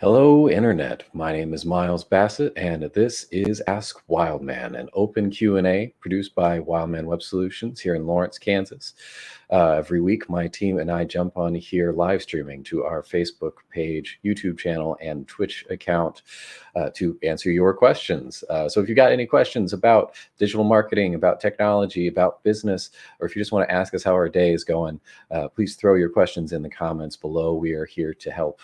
Hello, Internet. My name is Miles Bassett, and this is Ask Wildman, an open Q&A produced by Wildman Web Solutions here in Lawrence, Kansas. Every week, my team and I jump on here live streaming to our Facebook page, YouTube channel, and Twitch account to answer your questions. So if you got any questions about digital marketing, about technology, about business, or if you just want to ask us how our day is going, please throw your questions in the comments below. We are here to help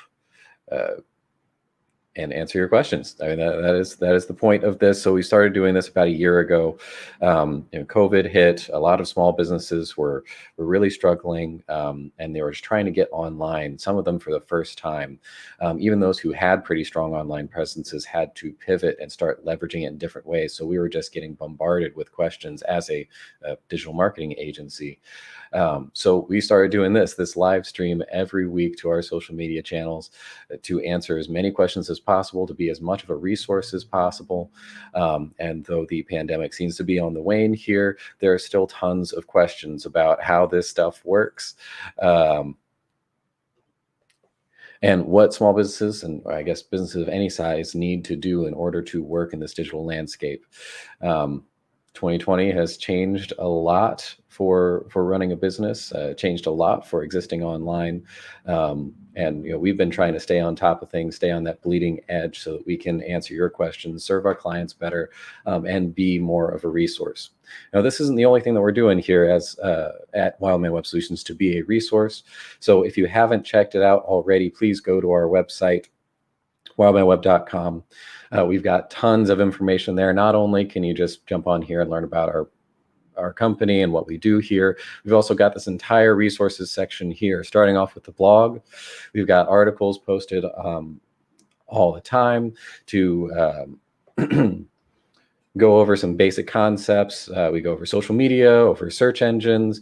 and answer your questions. I mean, that is the point of this. So we started doing this about a year ago. COVID hit. A lot of small businesses were really struggling, and they were just trying to get online. Some of them for the first time. Even those who had pretty strong online presences had to pivot and start leveraging it in different ways. So we were just getting bombarded with questions as a digital marketing agency. So we started doing this live stream every week to our social media channels to answer as many questions as possible, to be as much of a resource as possible. And though the pandemic seems to be on the wane here, there are still tons of questions about how this stuff works. And what small businesses, and I guess businesses of any size, need to do in order to work in this digital landscape. 2020 has changed a lot for running a business, changed a lot for existing online. And we've been trying to stay on top of things, stay on that bleeding edge so that we can answer your questions, serve our clients better, and be more of a resource. Now, this isn't the only thing that we're doing here at Wildman Web Solutions to be a resource. So if you haven't checked it out already, please go to our website, wildmanweb.com. We've got tons of information there. Not only can you just jump on here and learn about our company and what we do here, we've also got this entire resources section here, starting off with the blog. We've got articles posted all the time to go over some basic concepts. We go over social media, over search engines,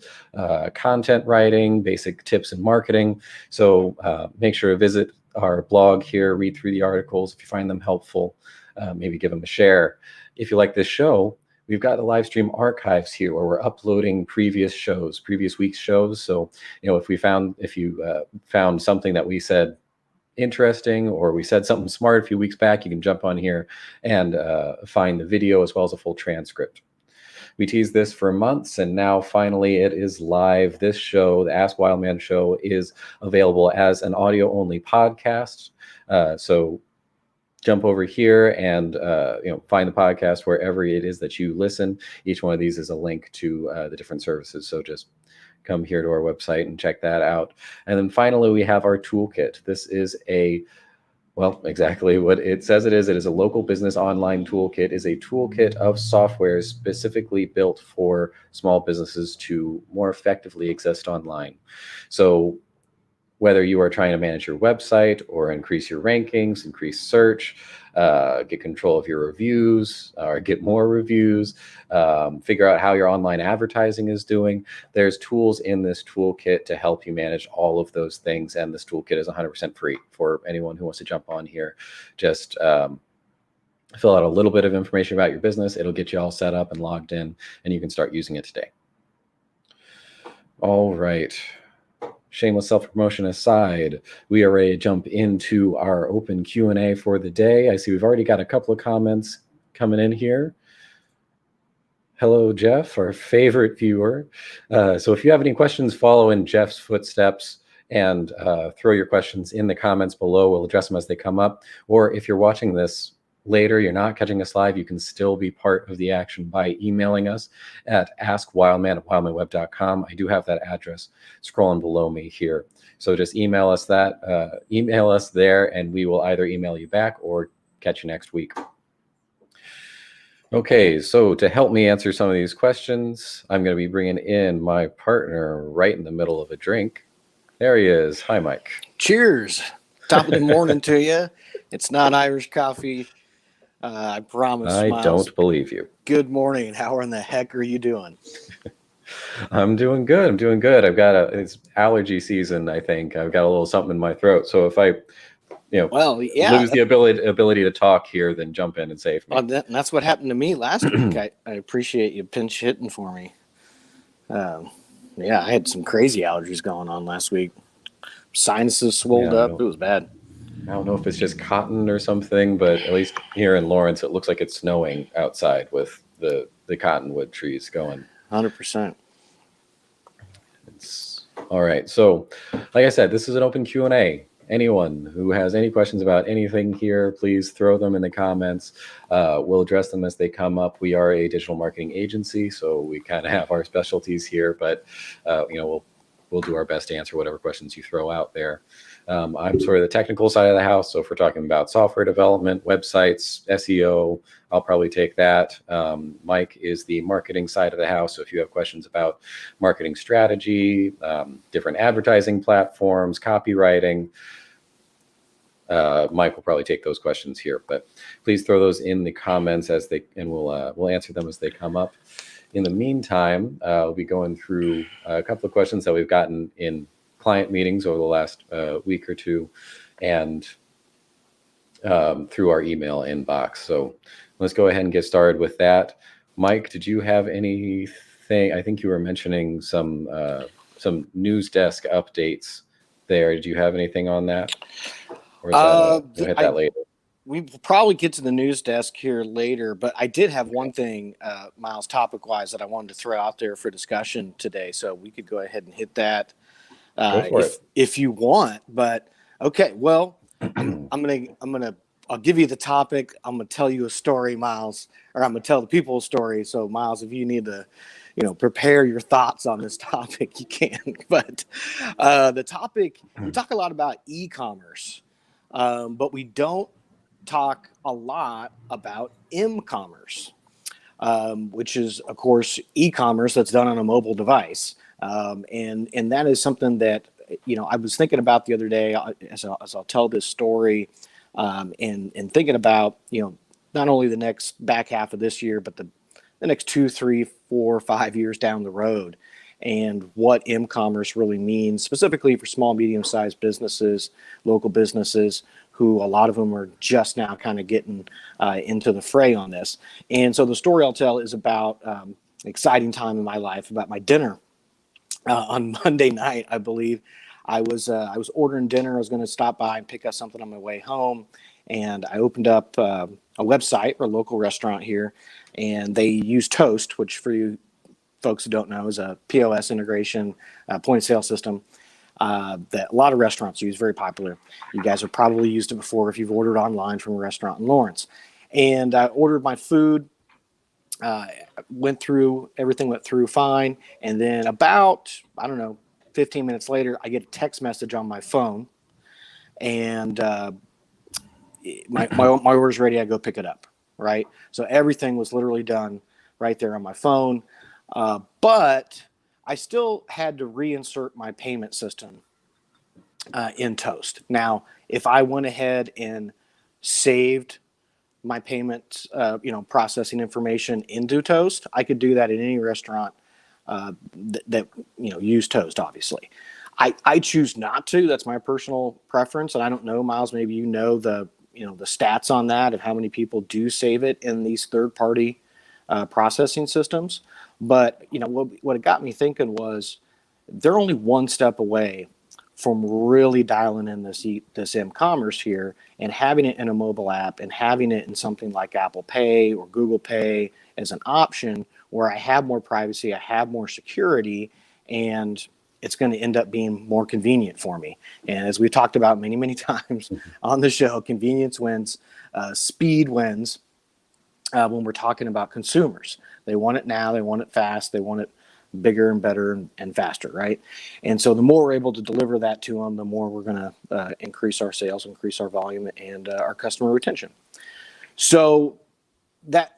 content writing, basic tips in marketing. So make sure to visit our blog here, read through the articles. If you find them helpful, maybe give them a share. If you like this show, we've got the live stream archives here where we're uploading previous week's shows. So, if you found something that we said interesting, or we said something smart a few weeks back, you can jump on here and find the video as well as a full transcript. We teased this for months, and now finally it is live. This show, the Ask Wildman show, is available as an audio-only podcast. So jump over here and find the podcast wherever it is that you listen. Each one of these is a link to the different services. So just come here to our website and check that out. And then finally, we have our toolkit. This is exactly what it says it is. It is a local business online toolkit. Is a toolkit of software specifically built for small businesses to more effectively exist online. So whether you are trying to manage your website or increase your rankings, increase search, get control of your reviews or get more reviews, figure out how your online advertising is doing, there's tools in this toolkit to help you manage all of those things. And this toolkit is 100% free for anyone who wants to jump on here. Just fill out a little bit of information about your business. It'll get you all set up and logged in, and you can start using it today. All right. Shameless self-promotion aside, we are ready to jump into our open Q&A for the day. I see we've already got a couple of comments coming in here. Hello, Jeff, our favorite viewer. So if you have any questions, follow in Jeff's footsteps and throw your questions in the comments below. We'll address them as they come up. Or if you're watching this later, you're not catching us live, you can still be part of the action by emailing us at askwildman@wildmanweb.com. I do have that address scrolling below me here. So just email us there, and we will either email you back or catch you next week. Okay, so to help me answer some of these questions, I'm going to be bringing in my partner right in the middle of a drink. There he is. Hi, Mike. Cheers. Top of the morning to you. It's not Irish coffee. I promise. I Miles. don't believe you. Good morning. How in the heck are you doing? I'm doing good. It's allergy season, I think. I've got a little something in my throat. So if I, lose the ability to talk here, then jump in and save me. That's what happened to me last week. I appreciate you pinch hitting for me. I had some crazy allergies going on last week. Sinuses swelled up. It was bad. I don't know if it's just cotton or something, but at least here in Lawrence, it looks like it's snowing outside with the cottonwood trees going. 100%. It's all right. So, like I said, this is an open Q&A. Anyone who has any questions about anything here, please throw them in the comments. We'll address them as they come up. We are a digital marketing agency, so we kind of have our specialties here, but we'll do our best to answer whatever questions you throw out there. I'm sort of the technical side of the house. So if we're talking about software development, websites, SEO, I'll probably take that. Mike is the marketing side of the house. So if you have questions about marketing strategy, different advertising platforms, copywriting, Mike will probably take those questions here. But please throw those in the comments and we'll answer them as they come up. In the meantime, we'll be going through a couple of questions that we've gotten in client meetings over the last week or two, and through our email inbox. So let's go ahead and get started with that. Mike, did you have anything? I think you were mentioning some news desk updates there. Did you have anything on that? Or is that, we'll hit that later? We will probably get to the news desk here later, but I did have one thing, Miles, topic-wise, that I wanted to throw out there for discussion today. So we could go ahead and hit that if you want. But okay, well, I'll give you the topic. I'm gonna tell you a story, Miles, or I'm gonna tell the people a story. So Miles, if you need to, prepare your thoughts on this topic, you can. But the topic, we talk a lot about e-commerce, but we don't talk a lot about m-commerce, which is, of course, e-commerce that's done on a mobile device. And that is something that, I was thinking about the other day as I'll tell this story, and thinking about, not only the next back half of this year, but the next 2, 3, 4, 5 years down the road, and what m-commerce really means, specifically for small, medium-sized businesses, local businesses, who a lot of them are just now kind of getting into the fray on this. And so the story I'll tell is about an exciting time in my life, about my dinner. On Monday night, I believe, I was ordering dinner. I was going to stop by and pick up something on my way home, and I opened up a website for a local restaurant here, and they use Toast, which for you folks who don't know is a POS integration point of sale system that a lot of restaurants use, very popular. You guys have probably used it before if you've ordered online from a restaurant in Lawrence. And I ordered my food. Everything went through fine. And then about, 15 minutes later, I get a text message on my phone, and my order's ready. I go pick it up, right? So everything was literally done right there on my phone. But I still had to reinsert my payment system in Toast. Now, if I went ahead and saved my payment, processing information into Toast, I could do that in any restaurant that use Toast, obviously. I choose not to. That's my personal preference. And I don't know, Miles, maybe the stats on that, of how many people do save it in these third-party processing systems. But, what it got me thinking was they're only one step away from really dialing in this m-commerce here and having it in a mobile app and having it in something like Apple Pay or Google Pay as an option where I have more privacy, I have more security, and it's going to end up being more convenient for me. And as we've talked about many, many times on the show, convenience wins, speed wins when we're talking about consumers. They want it now, they want it fast, they want it bigger and better and faster, right? And so the more we're able to deliver that to them, the more we're going to increase our sales, increase our volume, and our customer retention. So that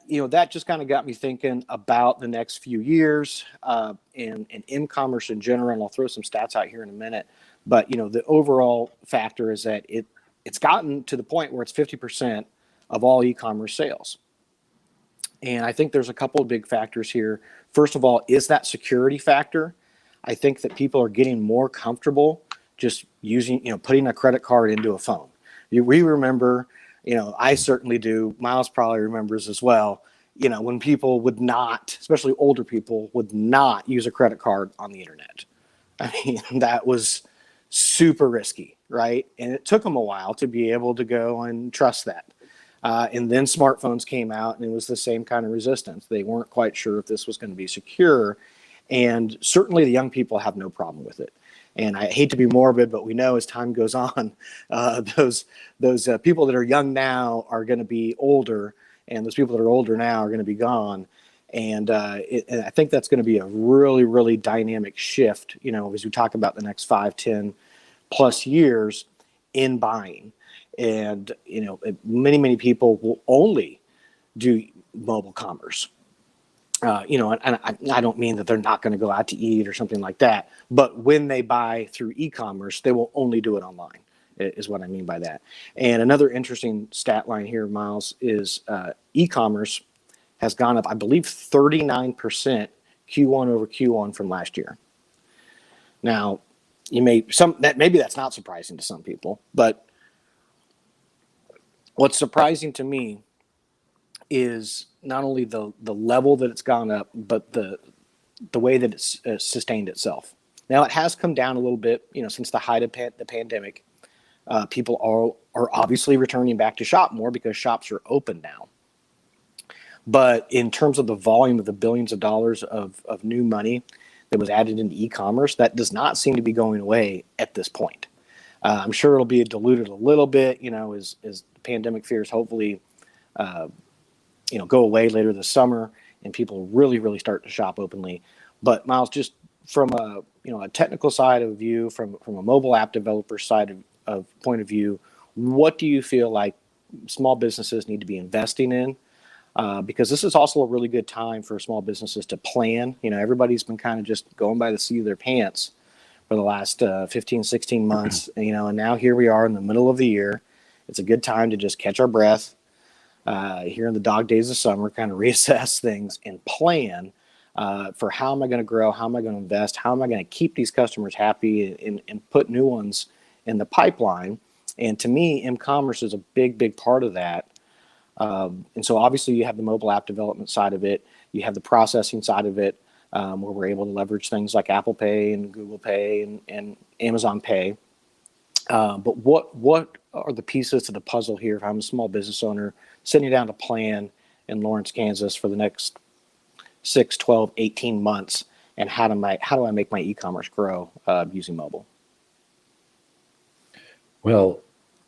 just kind of got me thinking about the next few years and m-commerce in general. And I'll throw some stats out here in a minute. But the overall factor is that it's gotten to the point where it's 50% of all e-commerce sales. And I think there's a couple of big factors here. First of all, is that security factor. I think that people are getting more comfortable just using, putting a credit card into a phone. We remember, I certainly do, Miles probably remembers as well, when people would not, especially older people, would not use a credit card on the internet. I mean, that was super risky, right? And it took them a while to be able to go and trust that. And then smartphones came out, and it was the same kind of resistance. They weren't quite sure if this was going to be secure. And certainly the young people have no problem with it. And I hate to be morbid, but we know as time goes on, those people that are young now are going to be older, and those people that are older now are going to be gone. And and I think that's going to be a really, really dynamic shift, as we talk about the next 5, 10 plus years in buying. And, many, many people will only do mobile commerce. And I don't mean that they're not going to go out to eat or something like that, but when they buy through e-commerce, they will only do it online, is what I mean by that. And another interesting stat line here, Miles, is e-commerce has gone up, I believe, 39% Q1 over Q1 from last year. Now, maybe that's not surprising to some people, but what's surprising to me is not only the level that it's gone up, but the way that it's sustained itself. Now, it has come down a little bit, since the height of the pandemic. People are obviously returning back to shop more because shops are open now. But in terms of the volume of the billions of dollars of new money that was added into e-commerce, that does not seem to be going away at this point. I'm sure it'll be diluted a little bit, as the pandemic fears hopefully go away later this summer and people really, really start to shop openly. But Miles, just from a technical side of view, from a mobile app developer side of point of view, what do you feel like small businesses need to be investing in? Because this is also a really good time for small businesses to plan. Everybody's been kind of just going by the seat of their pants for the last 15, 16 months, and now here we are in the middle of the year. It's a good time to just catch our breath here in the dog days of summer, kind of reassess things and plan for how am I going to grow, how am I going to invest, how am I going to keep these customers happy and put new ones in the pipeline. And to me, m-commerce is a big, big part of that. And so obviously you have the mobile app development side of it. You have the processing side of it, where we're able to leverage things like Apple Pay and Google Pay and Amazon Pay. But what are the pieces to the puzzle here if I'm a small business owner sitting down to plan in Lawrence, Kansas for the next 6, 12, 18 months? And how do I make my e-commerce grow using mobile? Well,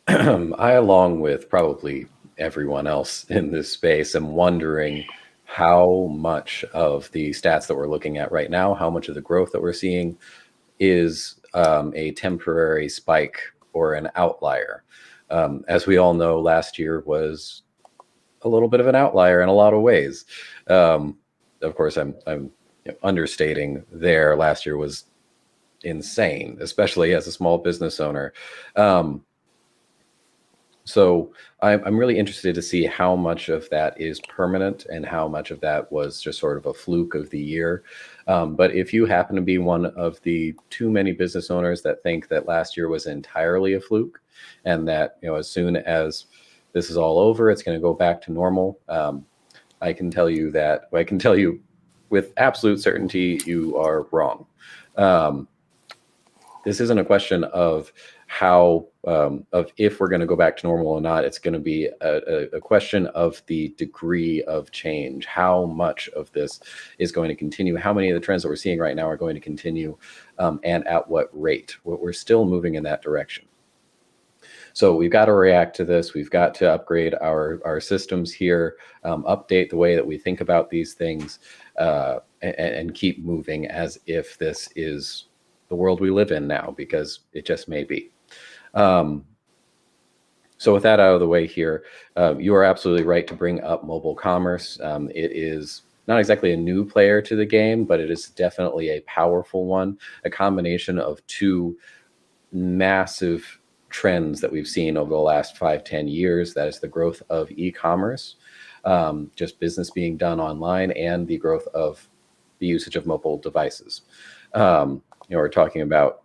I, along with probably everyone else in this space, am wondering how much of the stats that we're looking at right now, how much of the growth that we're seeing is a temporary spike or an outlier. As we all know, last year was a little bit of an outlier in a lot of ways. Of course, I'm understating there. Last year was insane, especially as a small business owner. So I'm really interested to see how much of that is permanent and how much of that was just sort of a fluke of the year. But if you happen to be one of the too many business owners that think that last year was entirely a fluke and that, as soon as this is all over, it's going to go back to normal, I can tell you with absolute certainty, you are wrong. This isn't a question of how of if we're going to go back to normal or not. It's going to be a question of the degree of change. How much of this is going to continue? How many of the trends that we're seeing right now are going to continue, and at what rate? We're still moving in that direction. So we've got to react to this. We've got to upgrade our systems here, update the way that we think about these things, and keep moving as if this is the world we live in now, because it just may be. So with that out of the way here, you are absolutely right to bring up mobile commerce. It is not exactly a new player to the game, but it is definitely a powerful one, a combination of two massive trends that we've seen over the last 5, 10 years. That is the growth of e-commerce, just business being done online, and the growth of the usage of mobile devices. We're talking about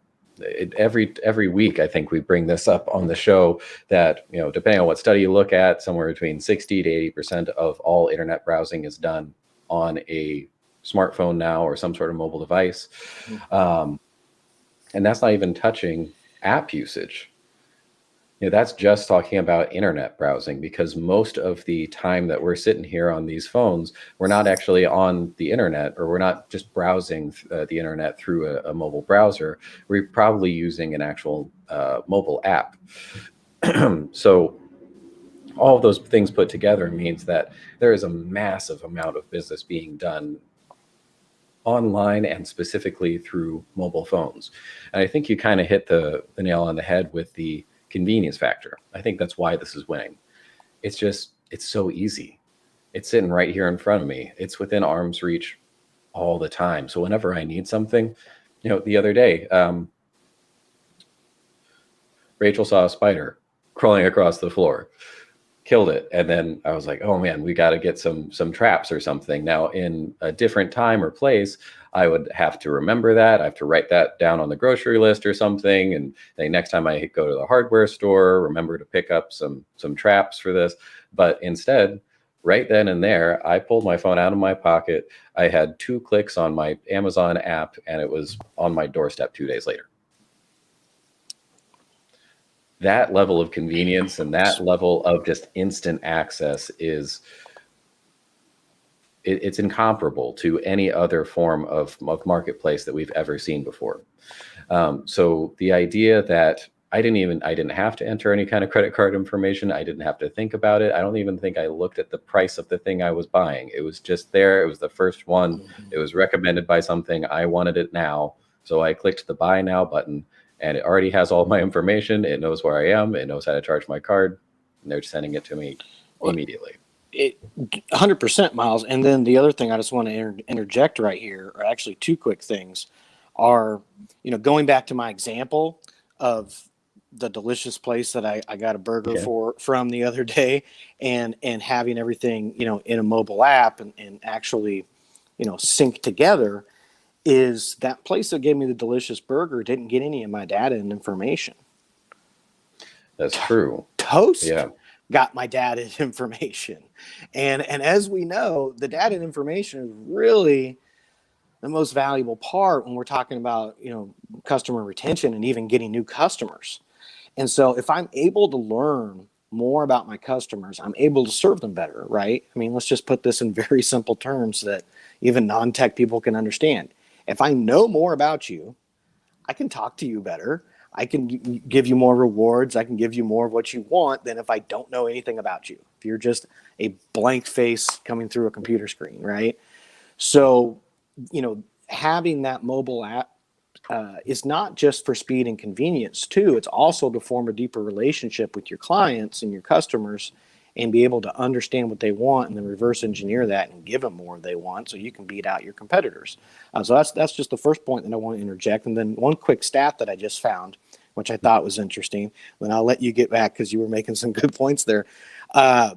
every week. I think we bring this up on the show that, depending on what study you look at, somewhere between 60 to 80% of all internet browsing is done on a smartphone now or some sort of mobile device. And that's not even touching app usage, that's just talking about internet browsing, because most of the time that we're sitting here on these phones, we're not actually on the internet, or we're not just browsing the internet through a mobile browser. We're probably using an actual mobile app. So all of those things put together means that there is a massive amount of business being done online, and specifically through mobile phones. And I think you kind of hit the nail on the head with the convenience factor. I think that's why this is winning. It's so easy. It's sitting right here in front of me. It's within arm's reach all the time. So whenever I need something, the other day, Rachel saw a spider crawling across the floor, killed it. And then I was like, oh man, we got to get some traps or something. Now, in a different time or place, I would have to remember that. I have to write that down on the grocery list or something. And then next time I go to the hardware store, remember to pick up some traps for this. But instead, right then and there, I pulled my phone out of my pocket. I had 2 clicks on my Amazon app, and it was on my doorstep 2 days later. That level of convenience and that level of just instant access it's incomparable to any other form of marketplace that we've ever seen before. So the idea that I didn't have to enter any kind of credit card information. I didn't have to think about it. I don't even think I looked at the price of the thing I was buying. It was just there. It was the first one. It was recommended by something. I wanted it now. So I clicked the buy now button, and it already has all my information. It knows where I am. It knows how to charge my card, and they're sending it to me immediately. 100%, Miles. And then the other thing I just want to interject right here, or actually 2 quick things, are, going back to my example of the delicious place that I got a burger from the other day, and having everything, in a mobile app and actually, sync together, is that place that gave me the delicious burger didn't get any of my data and information. That's true. Toast got my data and information. And as we know, the data and information is really the most valuable part when we're talking about, customer retention and even getting new customers. And so if I'm able to learn more about my customers, I'm able to serve them better, right? I mean, let's just put this in very simple terms that even non-tech people can understand. If I know more about you, I can talk to you better. I can give you more rewards. I can give you more of what you want than if I don't know anything about you. If you're just a blank face coming through a computer screen, right? So, having that mobile app is not just for speed and convenience too. It's also to form a deeper relationship with your clients and your customers, and be able to understand what they want and then reverse engineer that and give them more they want, so you can beat out your competitors. So that's just the first point that I want to interject. And then one quick stat that I just found, which I thought was interesting. Then I'll let you get back because you were making some good points there. Now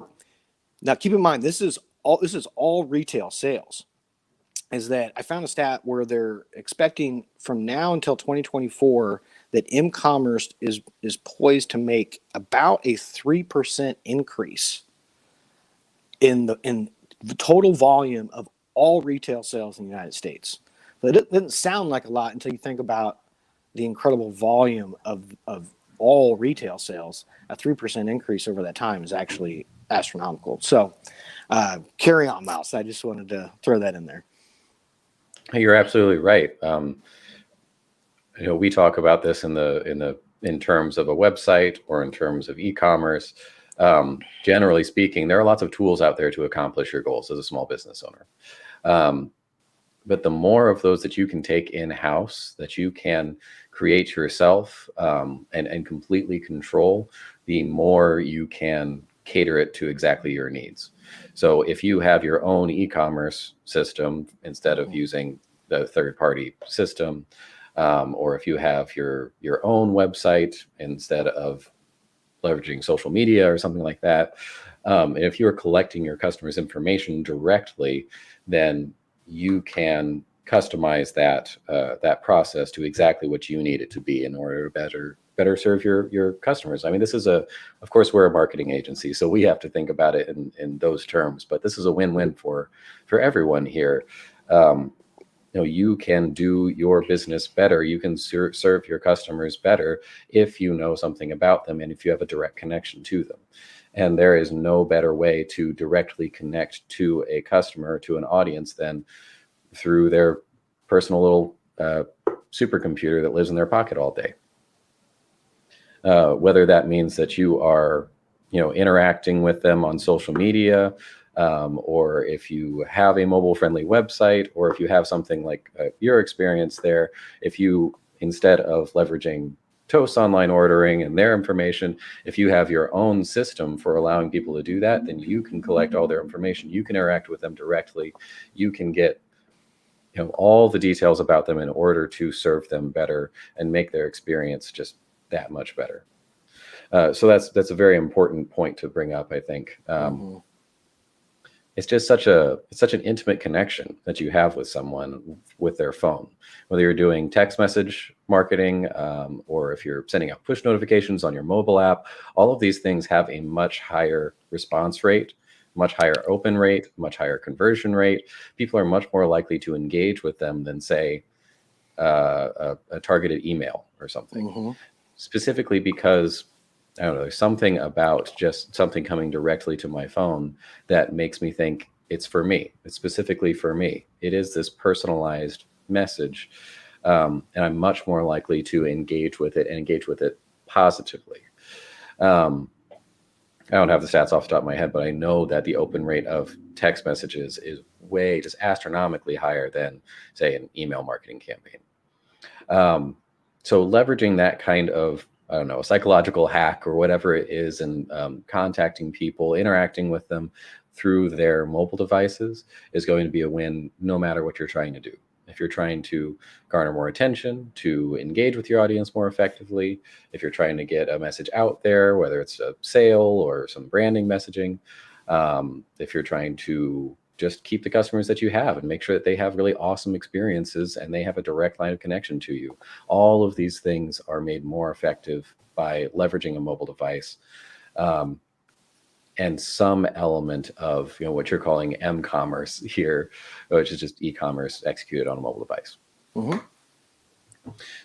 keep in mind, this is all retail sales. Is that I found a stat where they're expecting from now until 2024 that e-commerce is poised to make about a 3% increase in the total volume of all retail sales in the United States. But it doesn't sound like a lot until you think about the incredible volume of all retail sales. A 3% increase over that time is actually astronomical. So carry on, Miles. I just wanted to throw that in there. You're absolutely right. We talk about this in terms of a website or in terms of e-commerce. Generally speaking, there are lots of tools out there to accomplish your goals as a small business owner. But the more of those that you can take in-house, that you can create yourself and completely control, the more you can cater it to exactly your needs. So if you have your own e-commerce system instead of using the third-party system, or if you have your own website instead of leveraging social media or something like that, and if you're collecting your customers' information directly, then you can customize that process to exactly what you need it to be in order to better serve your customers. I mean, of course, we're a marketing agency, so we have to think about it in those terms, but this is a win-win for everyone here. you can do your business better. You can serve your customers better if you know something about them and if you have a direct connection to them. And there is no better way to directly connect to a customer, to an audience, than through their personal little supercomputer that lives in their pocket all day. Whether that means that you are, interacting with them on social media, or if you have a mobile-friendly website, or if you have something like your experience there, if you, instead of leveraging Toast online ordering and their information, if you have your own system for allowing people to do that, then you can collect all their information. You can interact with them directly. You can get all the details about them in order to serve them better and make their experience just that much better. So that's a very important point to bring up, I think. It's just such an intimate connection that you have with someone with their phone, whether you're doing text message marketing, or if you're sending out push notifications on your mobile app. All of these things have a much higher response rate, much higher open rate, much higher conversion rate. People are much more likely to engage with them than, say, a targeted email or something. Specifically because, I don't know, there's something about just something coming directly to my phone that makes me think it's for me. It's specifically for me. It is this personalized message. And I'm much more likely to engage with it, and engage with it positively. I don't have the stats off the top of my head, but I know that the open rate of text messages is way, just astronomically higher than, say, an email marketing campaign. So leveraging that kind of, I don't know, a psychological hack or whatever it is, and contacting people, interacting with them through their mobile devices is going to be a win no matter what you're trying to do. If you're trying to garner more attention, to engage with your audience more effectively, if you're trying to get a message out there, whether it's a sale or some branding messaging, if you're trying to just keep the customers that you have and make sure that they have really awesome experiences and they have a direct line of connection to you. All of these things are made more effective by leveraging a mobile device, and some element of what you're calling m-commerce here, which is just e-commerce executed on a mobile device.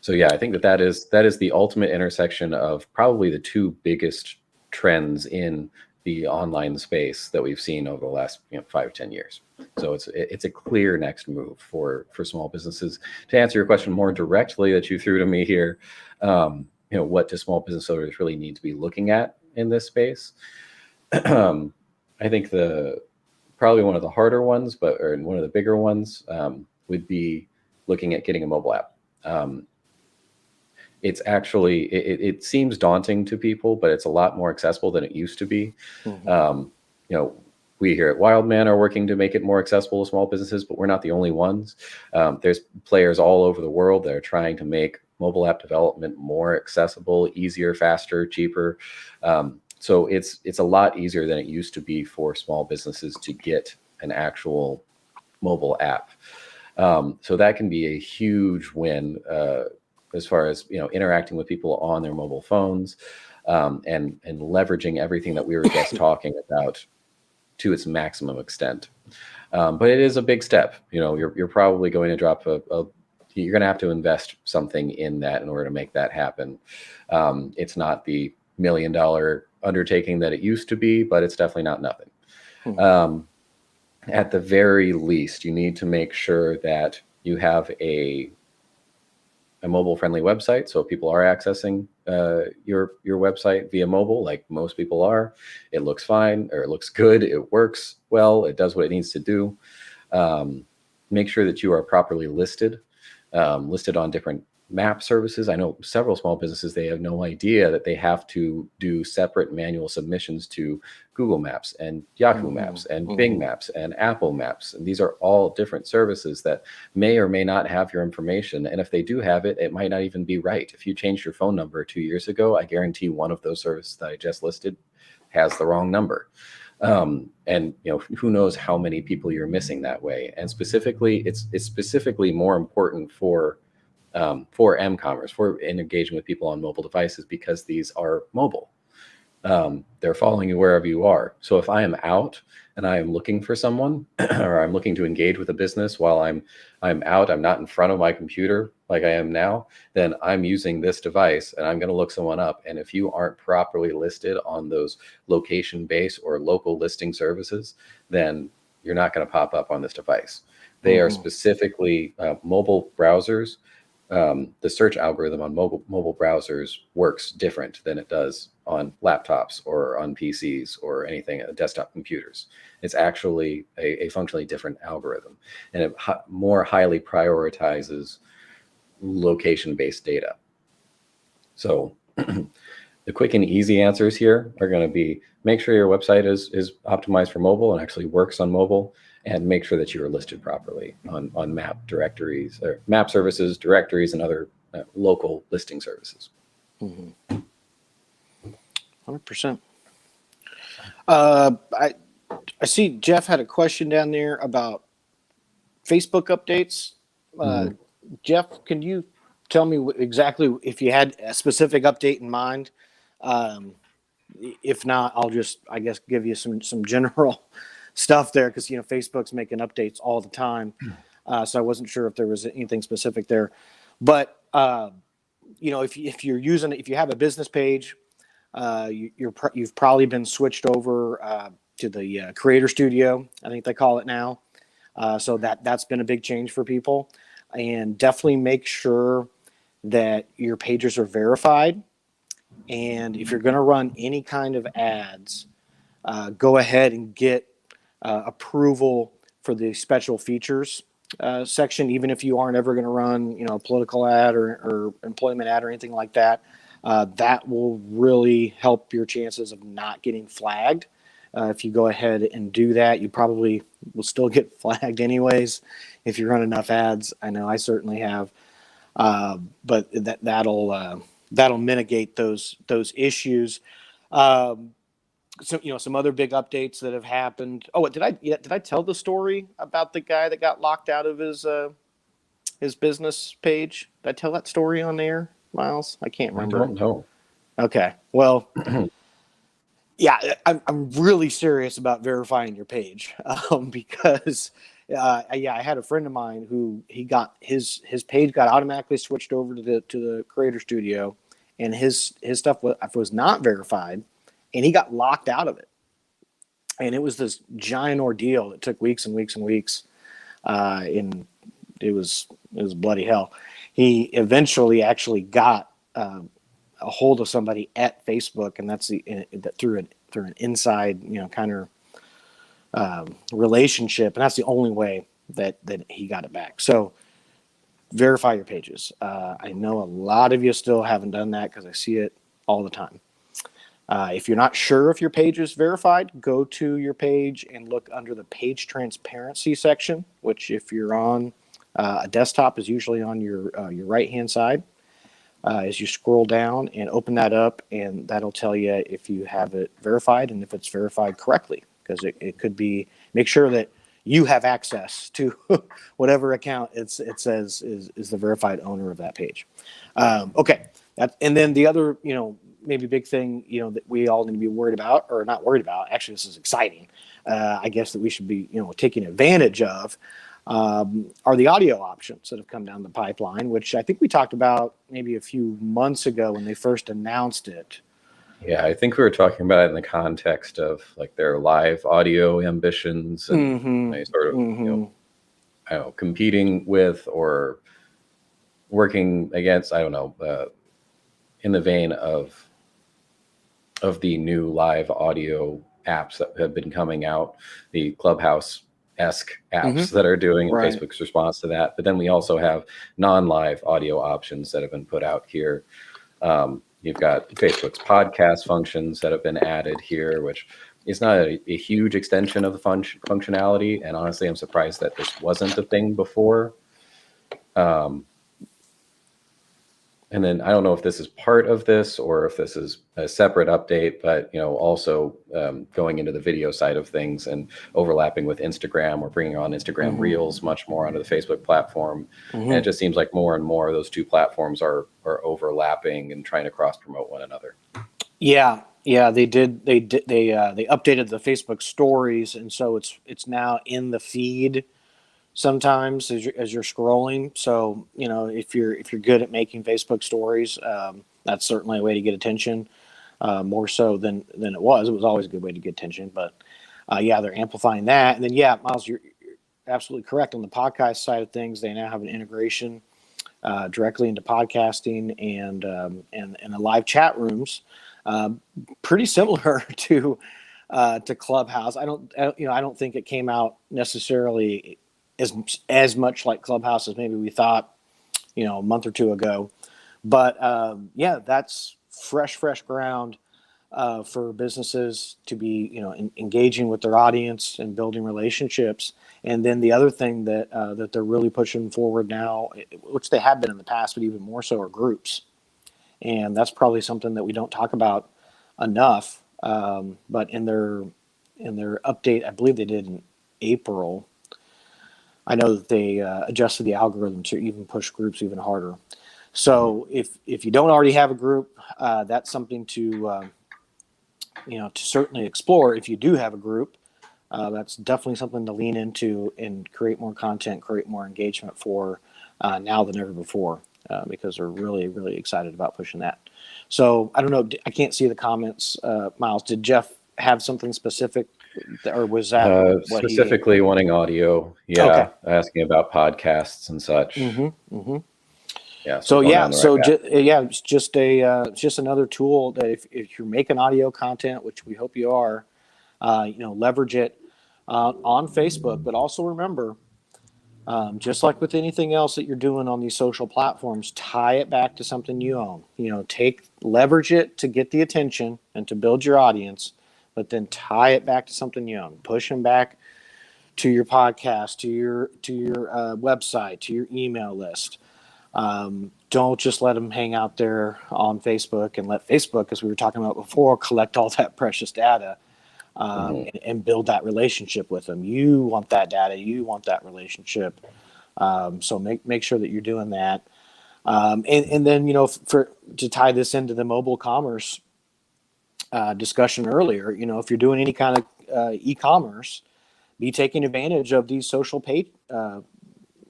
So yeah, I think that is the ultimate intersection of probably the two biggest trends in the online space that we've seen over the last 5-10 years. So it's a clear next move for small businesses. To answer your question more directly that you threw to me here, what do small business owners really need to be looking at in this space? I think probably one of the harder ones, or one of the bigger ones, would be looking at getting a mobile app. It's actually, it seems daunting to people, but it's a lot more accessible than it used to be. We here at Wildman are working to make it more accessible to small businesses, but we're not the only ones. There's players all over the world that are trying to make mobile app development more accessible, easier, faster, cheaper. So it's a lot easier than it used to be for small businesses to get an actual mobile app. So that can be a huge win, as far as interacting with people on their mobile phones, and leveraging everything that we were just talking about to its maximum extent. But it is a big step. You're probably going to drop you're going to have to invest something in that in order to make that happen. It's not the $1 million undertaking that it used to be, but it's definitely not nothing. At the very least, you need to make sure that you have a mobile-friendly website, so if people are accessing your website via mobile, like most people are, it looks fine, or it looks good, it works well, it does what it needs to do. Make sure that you are properly listed on different map services. I know several small businesses, they have no idea that they have to do separate manual submissions to Google Maps and Yahoo Maps and Bing Maps and Apple Maps. And these are all different services that may or may not have your information. And if they do have it, it might not even be right. If you changed your phone number 2 years ago, I guarantee one of those services that I just listed has the wrong number. And who knows how many people you're missing that way. And specifically, it's specifically more important for m-commerce, for engaging with people on mobile devices, because these are mobile. they're following you wherever you are. So if I am out and I am looking for someone or I'm looking to engage with a business while I'm out, I'm not in front of my computer like I am now, then I'm using this device and I'm going to look someone up. And if you aren't properly listed on those location-based or local listing services, then you're not going to pop up on this device. They are specifically mobile browsers. The search algorithm on mobile browsers works different than it does on laptops or on PCs or anything desktop computers. It's actually a functionally different algorithm, and it more highly prioritizes location-based data. So the quick and easy answers here are going to be: make sure your website is optimized for mobile and actually works on mobile, and make sure that you are listed properly on map directories or map services, directories, and other local listing services. 100%. I see Jeff had a question down there about Facebook updates. Jeff, can you tell me exactly if you had a specific update in mind? If not, I'll just, I guess, give you some general stuff there, because Facebook's making updates all the time. So I wasn't sure if there was anything specific there. But if you're using it, if you have a business page, you've probably been switched over to the Creator Studio, I think they call it now. So that's been a big change for people. And definitely make sure that your pages are verified. And if you're going to run any kind of ads, go ahead and get approval for the special features section, even if you aren't ever going to run, a political ad or employment ad or anything like that. That will really help your chances of not getting flagged. If you go ahead and do that, you probably will still get flagged anyways if you run enough ads. I know I certainly have, but that'll mitigate those issues. So some other big updates that have happened. Oh, did I tell the story about the guy that got locked out of his business page? Did I tell that story on there, Miles? I can't remember. I don't know. Okay. Well, yeah, I'm really serious about verifying your page because I had a friend of mine who he got his page got automatically switched over to the Creator Studio, and his stuff was not verified, and he got locked out of it. And it was this giant ordeal that took weeks and weeks and weeks, and it was bloody hell. He eventually actually got a hold of somebody at Facebook, and that's through an inside kind of relationship, and that's the only way that he got it back. So verify your pages. I know a lot of you still haven't done that because I see it all the time. If you're not sure if your page is verified, go to your page and look under the page transparency section, which if you're on a desktop is usually on your right hand side. As you scroll down and open that up, and that'll tell you if you have it verified and if it's verified correctly, because it could be, make sure that you have access to whatever account it says is the verified owner of that page. Okay. And then the other, maybe big thing, that we all need to be worried about, or not worried about, actually this is exciting, I guess, that we should be, taking advantage of, are the audio options that have come down the pipeline, which I think we talked about maybe a few months ago when they first announced it. Yeah, I think we were talking about it in the context of like their live audio ambitions and they sort of, I don't know, competing with or working against, I don't know, in the vein of the new live audio apps that have been coming out, the Clubhouse-esque apps that are doing and Facebook's response to that. But then we also have non-live audio options that have been put out here. You've got Facebook's podcast functions that have been added here, which is not a huge extension of the functionality. And honestly, I'm surprised that this wasn't a thing before. And then I don't know if this is part of this or if this is a separate update, but also going into the video side of things and overlapping with Instagram or bringing on Instagram Reels much more onto the Facebook platform. And it just seems like more and more those two platforms are overlapping and trying to cross promote one another. Yeah, Yeah, they did. They updated the Facebook stories, and so it's now in the feed sometimes as you're scrolling. So if you're good at making Facebook stories, that's certainly a way to get attention. More so than it was. It was always a good way to get attention, but yeah, they're amplifying that. And then yeah, Miles, you're absolutely correct on the podcast side of things. They now have an integration directly into podcasting and the live chat rooms, uh, pretty similar to Clubhouse. I don't think it came out necessarily as much like Clubhouse as maybe we thought, a month or two ago. But yeah, that's fresh ground for businesses to be, engaging with their audience and building relationships. And then the other thing that they're really pushing forward now, which they have been in the past, but even more so, are groups. And that's probably something that we don't talk about enough. But in their update, I believe they did in April. I know that they adjusted the algorithm to even push groups even harder. So if you don't already have a group, that's something to certainly explore. If you do have a group, that's definitely something to lean into and create more content, create more engagement for now than ever before, because they're really, really excited about pushing that. So I don't know. I can't see the comments. Miles, did Jeff have something specific, or was that what he? Specifically wanting audio. Okay. Yeah. Asking about podcasts and such. Mm-hmm. Yeah. So Going yeah, down the right path. it's just another tool that if you're making audio content, which we hope you are, leverage it on Facebook. But also remember, just like with anything else that you're doing on these social platforms, tie it back to something you own. Leverage it to get the attention and to build your audience, but then tie it back to something you own. Push them back to your podcast, to your website, to your email list. Don't just let them hang out there on Facebook and let Facebook, as we were talking about before, collect all that precious data and build that relationship with them. You want that data. You want that relationship. So make sure that you're doing that. And then, to tie this into the mobile commerce discussion earlier, if you're doing any kind of e-commerce, be taking advantage of these social pay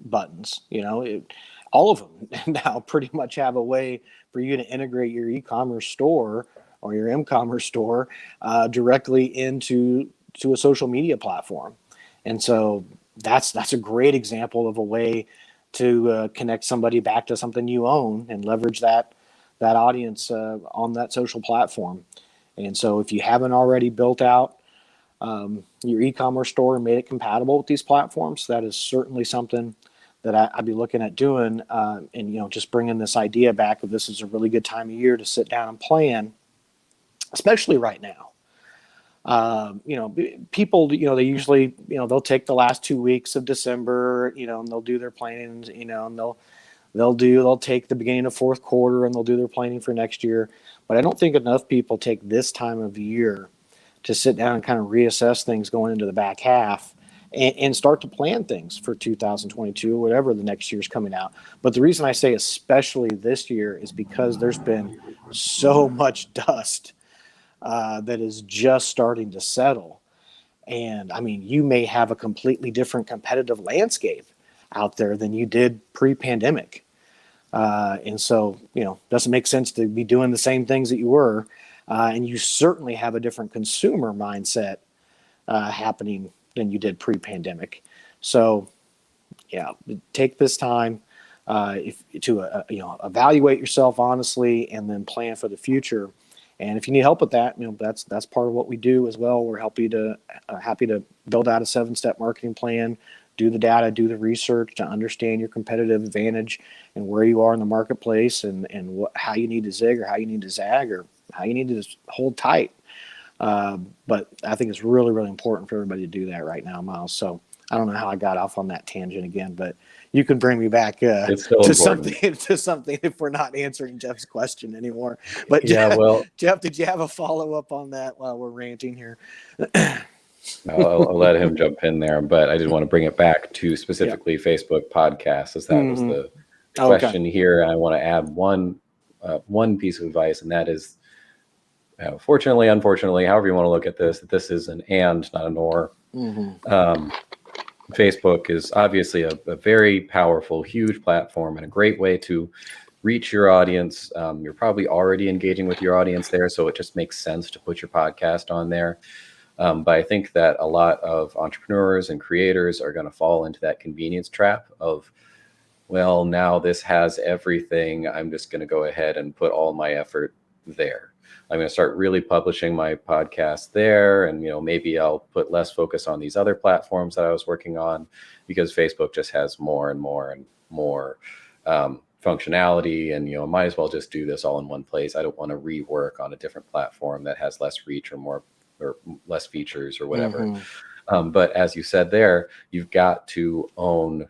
buttons. All of them now pretty much have a way for you to integrate your e-commerce store or your m-commerce store directly into a social media platform. And so that's a great example of a way to connect somebody back to something you own and leverage that audience on that social platform. And so if you haven't already built out your e-commerce store and made it compatible with these platforms, that is certainly something that I'd be looking at doing, and just bringing this idea back of this is a really good time of year to sit down and plan, especially right now. People, they usually, they'll take the last 2 weeks of December, and they'll do their planning, and they'll take the beginning of fourth quarter and they'll do their planning for next year. But I don't think enough people take this time of the year to sit down and kind of reassess things going into the back half and start to plan things for 2022, whatever the next year's coming out. But the reason I say especially this year is because there's been so much dust that is just starting to settle. And I mean, you may have a completely different competitive landscape out there than you did pre-pandemic. And so, doesn't make sense to be doing the same things that you were. And you certainly have a different consumer mindset happening than you did pre-pandemic. So, yeah, take this time to evaluate yourself honestly, and then plan for the future. And if you need help with that, that's part of what we do as well. We're happy to build out a 7-step marketing plan, do the data, do the research to understand your competitive advantage and where you are in the marketplace, and how you need to zig or how you need to zag or how you need to hold tight. But I think it's really, really important for everybody to do that right now, Miles. So I don't know how I got off on that tangent again, but you can bring me back to something if we're not answering Jeff's question anymore. But Yeah, Jeff, did you have a follow-up on that while we're ranting here? I'll let him jump in there, but I did want to bring it back to specifically Facebook podcasts, as that was the question here. And I want to add one piece of advice, and that is fortunately, unfortunately, however you want to look at this, that this is an and, not an or. Um, Facebook is obviously a very powerful, huge platform and a great way to reach your audience. You're probably already engaging with your audience there, so it just makes sense to put your podcast on there. But I think that a lot of entrepreneurs and creators are going to fall into that convenience trap of, well, now this has everything. I'm just going to go ahead and put all my effort there. I'm going to start really publishing my podcast there, and maybe I'll put less focus on these other platforms that I was working on, because Facebook just has more and more and more functionality, and might as well just do this all in one place. I don't want to rework on a different platform that has less reach or less features or whatever. But as you said there, you've got to own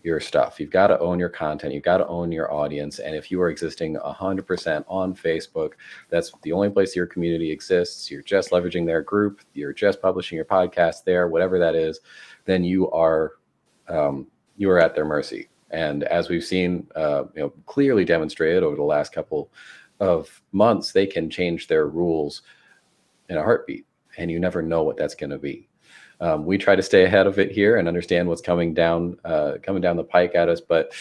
your stuff. You've got to own your content. You've got to own your audience. And if you are existing 100% on Facebook, that's the only place your community exists. You're just leveraging their group. You're just publishing your podcast there, whatever that is, then you are at their mercy. And as we've seen, clearly demonstrated over the last couple of months, they can change their rules in a heartbeat, and you never know what that's going to be. We try to stay ahead of it here and understand what's coming down the pike at us. But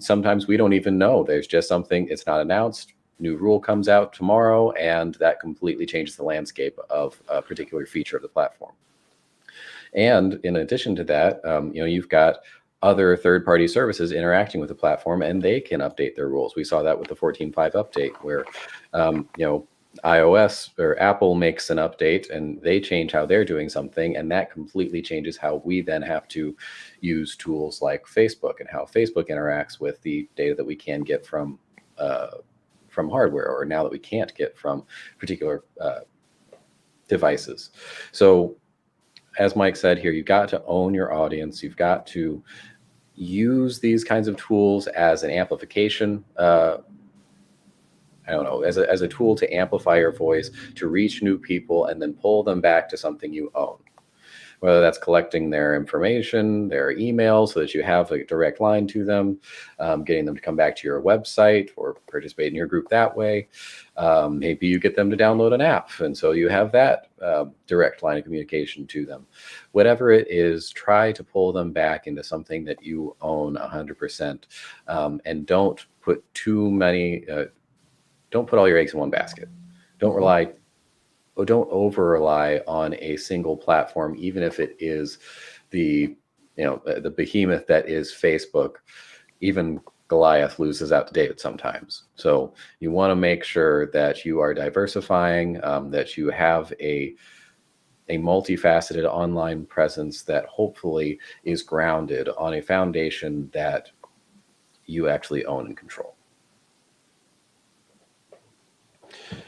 sometimes we don't even know. There's just something, it's not announced. New rule comes out tomorrow, and that completely changes the landscape of a particular feature of the platform. And in addition to that, you've got other third-party services interacting with the platform, and they can update their rules. We saw that with the 14.5 update, where iOS or Apple makes an update and they change how they're doing something, and that completely changes how we then have to use tools like Facebook and how Facebook interacts with the data that we can get from hardware, or now that we can't get from particular devices. So as Mike said here, you've got to own your audience. You've got to use these kinds of tools as an amplification as a tool to amplify your voice, to reach new people, and then pull them back to something you own. Whether that's collecting their information, their email, so that you have a direct line to them, getting them to come back to your website or participate in your group that way. Maybe you get them to download an app, and so you have that direct line of communication to them. Whatever it is, try to pull them back into something that you own 100%, and don't put don't put all your eggs in one basket. Don't over rely on a single platform, even if it is the behemoth that is Facebook. Even Goliath loses out to David sometimes. So you want to make sure that you are diversifying, that you have a multifaceted online presence that hopefully is grounded on a foundation that you actually own and control.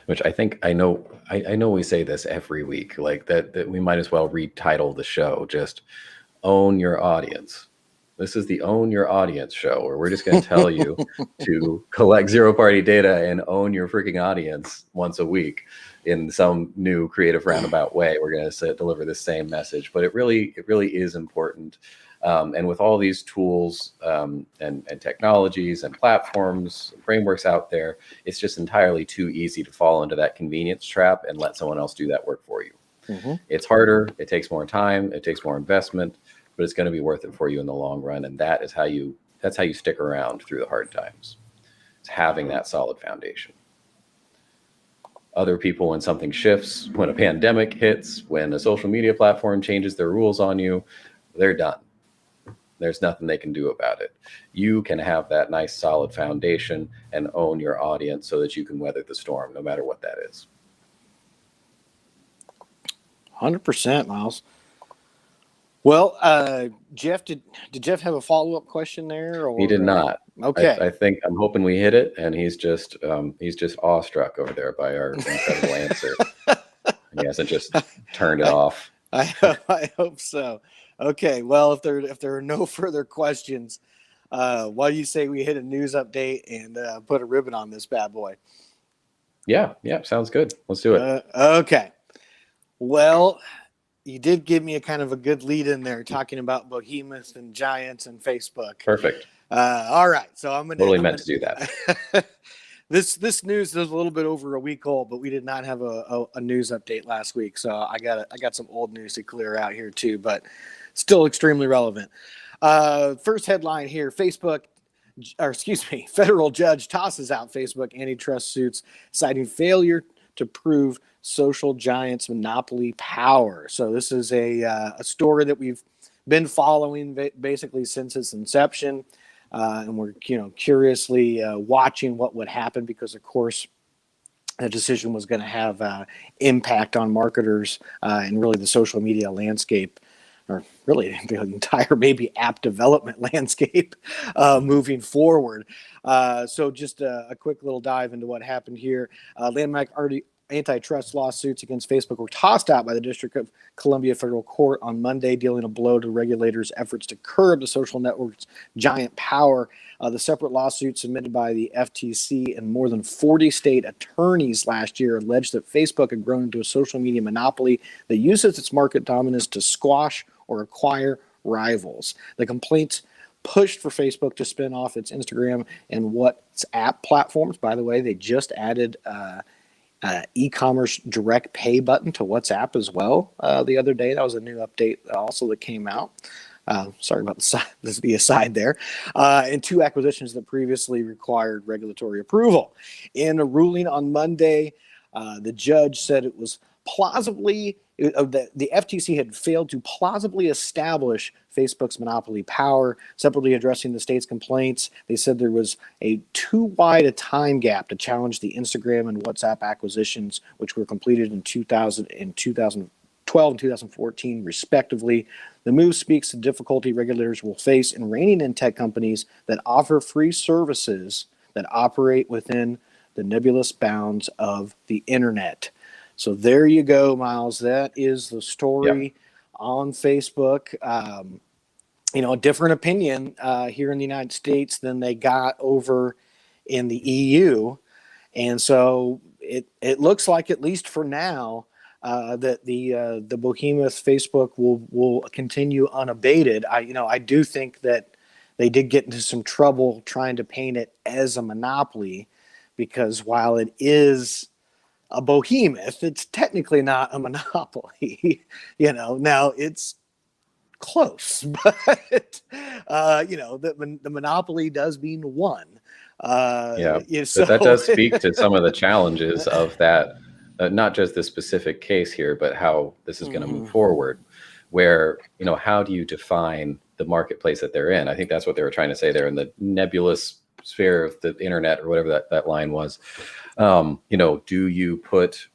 Which I know we say this every week, like that we might as well retitle the show just Own Your Audience. This is the Own Your Audience show, where we're just going to tell you to collect zero-party data and own your freaking audience once a week in some new creative roundabout way. We're going to deliver the same message, but it really is important. And with all these tools and technologies and platforms, and frameworks out there, it's just entirely too easy to fall into that convenience trap and let someone else do that work for you. It's harder, it takes more time, it takes more investment, but it's going to be worth it for you in the long run. And that's how you stick around through the hard times. It's having that solid foundation. Other people, when something shifts, when a pandemic hits, when a social media platform changes their rules on you, they're done. There's nothing they can do about it. You can have that nice solid foundation and own your audience so that you can weather the storm, no matter what that is. 100%, Miles. Well, Jeff, did Jeff have a follow-up question there? Or? He did not. Okay. I'm hoping we hit it, and he's just awestruck over there by our incredible answer. He hasn't just turned it off. I hope so. Okay. Well, if there are no further questions, why do you say we hit a news update and put a ribbon on this bad boy? Yeah. Sounds good. Let's do it. Okay. Well, you did give me a kind of a good lead in there, talking about behemoths and giants and Facebook. Perfect. All right. So I'm gonna totally meant to do that. this news is a little bit over a week old, but we did not have a news update last week, so I got some old news to clear out here too, but still extremely relevant. First headline here: federal judge tosses out Facebook antitrust suits, citing failure to prove social giants' monopoly power. So this is a story that we've been following basically since its inception. And we're curiously watching what would happen, because of course the decision was going to have impact on marketers and really the social media landscape, or really the entire maybe app development landscape moving forward. So just a quick little dive into what happened here. Landmark antitrust lawsuits against Facebook were tossed out by the District of Columbia Federal Court on Monday, dealing a blow to regulators' efforts to curb the social network's giant power. The separate lawsuit submitted by the FTC and more than 40 state attorneys last year alleged that Facebook had grown into a social media monopoly that uses its market dominance to squash or acquire rivals. The complaints pushed for Facebook to spin off its Instagram and WhatsApp platforms. By the way, they just added e-commerce direct pay button to WhatsApp as well the other day. That was a new update also that came out. Sorry about the aside there. And two acquisitions that previously required regulatory approval. In a ruling on Monday, the judge said it was plausibly the FTC had failed to plausibly establish Facebook's monopoly power. Separately addressing the state's complaints, they said there was too wide a time gap to challenge the Instagram and WhatsApp acquisitions, which were completed in 2012 and 2014, respectively. The move speaks to difficulty regulators will face in reining in tech companies that offer free services that operate within the nebulous bounds of the internet. So there you go, Miles. That is the story on Facebook. A different opinion here in the United States than they got over in the EU. And so it looks like, at least for now, that the behemoth Facebook will continue unabated. I do think that they did get into some trouble trying to paint it as a monopoly, because while it is a behemoth, it's technically not a monopoly. Now it's close, but the monopoly does mean one. But that does speak to some of the challenges of that, not just the specific case here, but how this is going to move forward. Where how do you define the marketplace that they're in? I think that's what they were trying to say there in the nebulous sphere of the internet, or whatever that line was. Do you put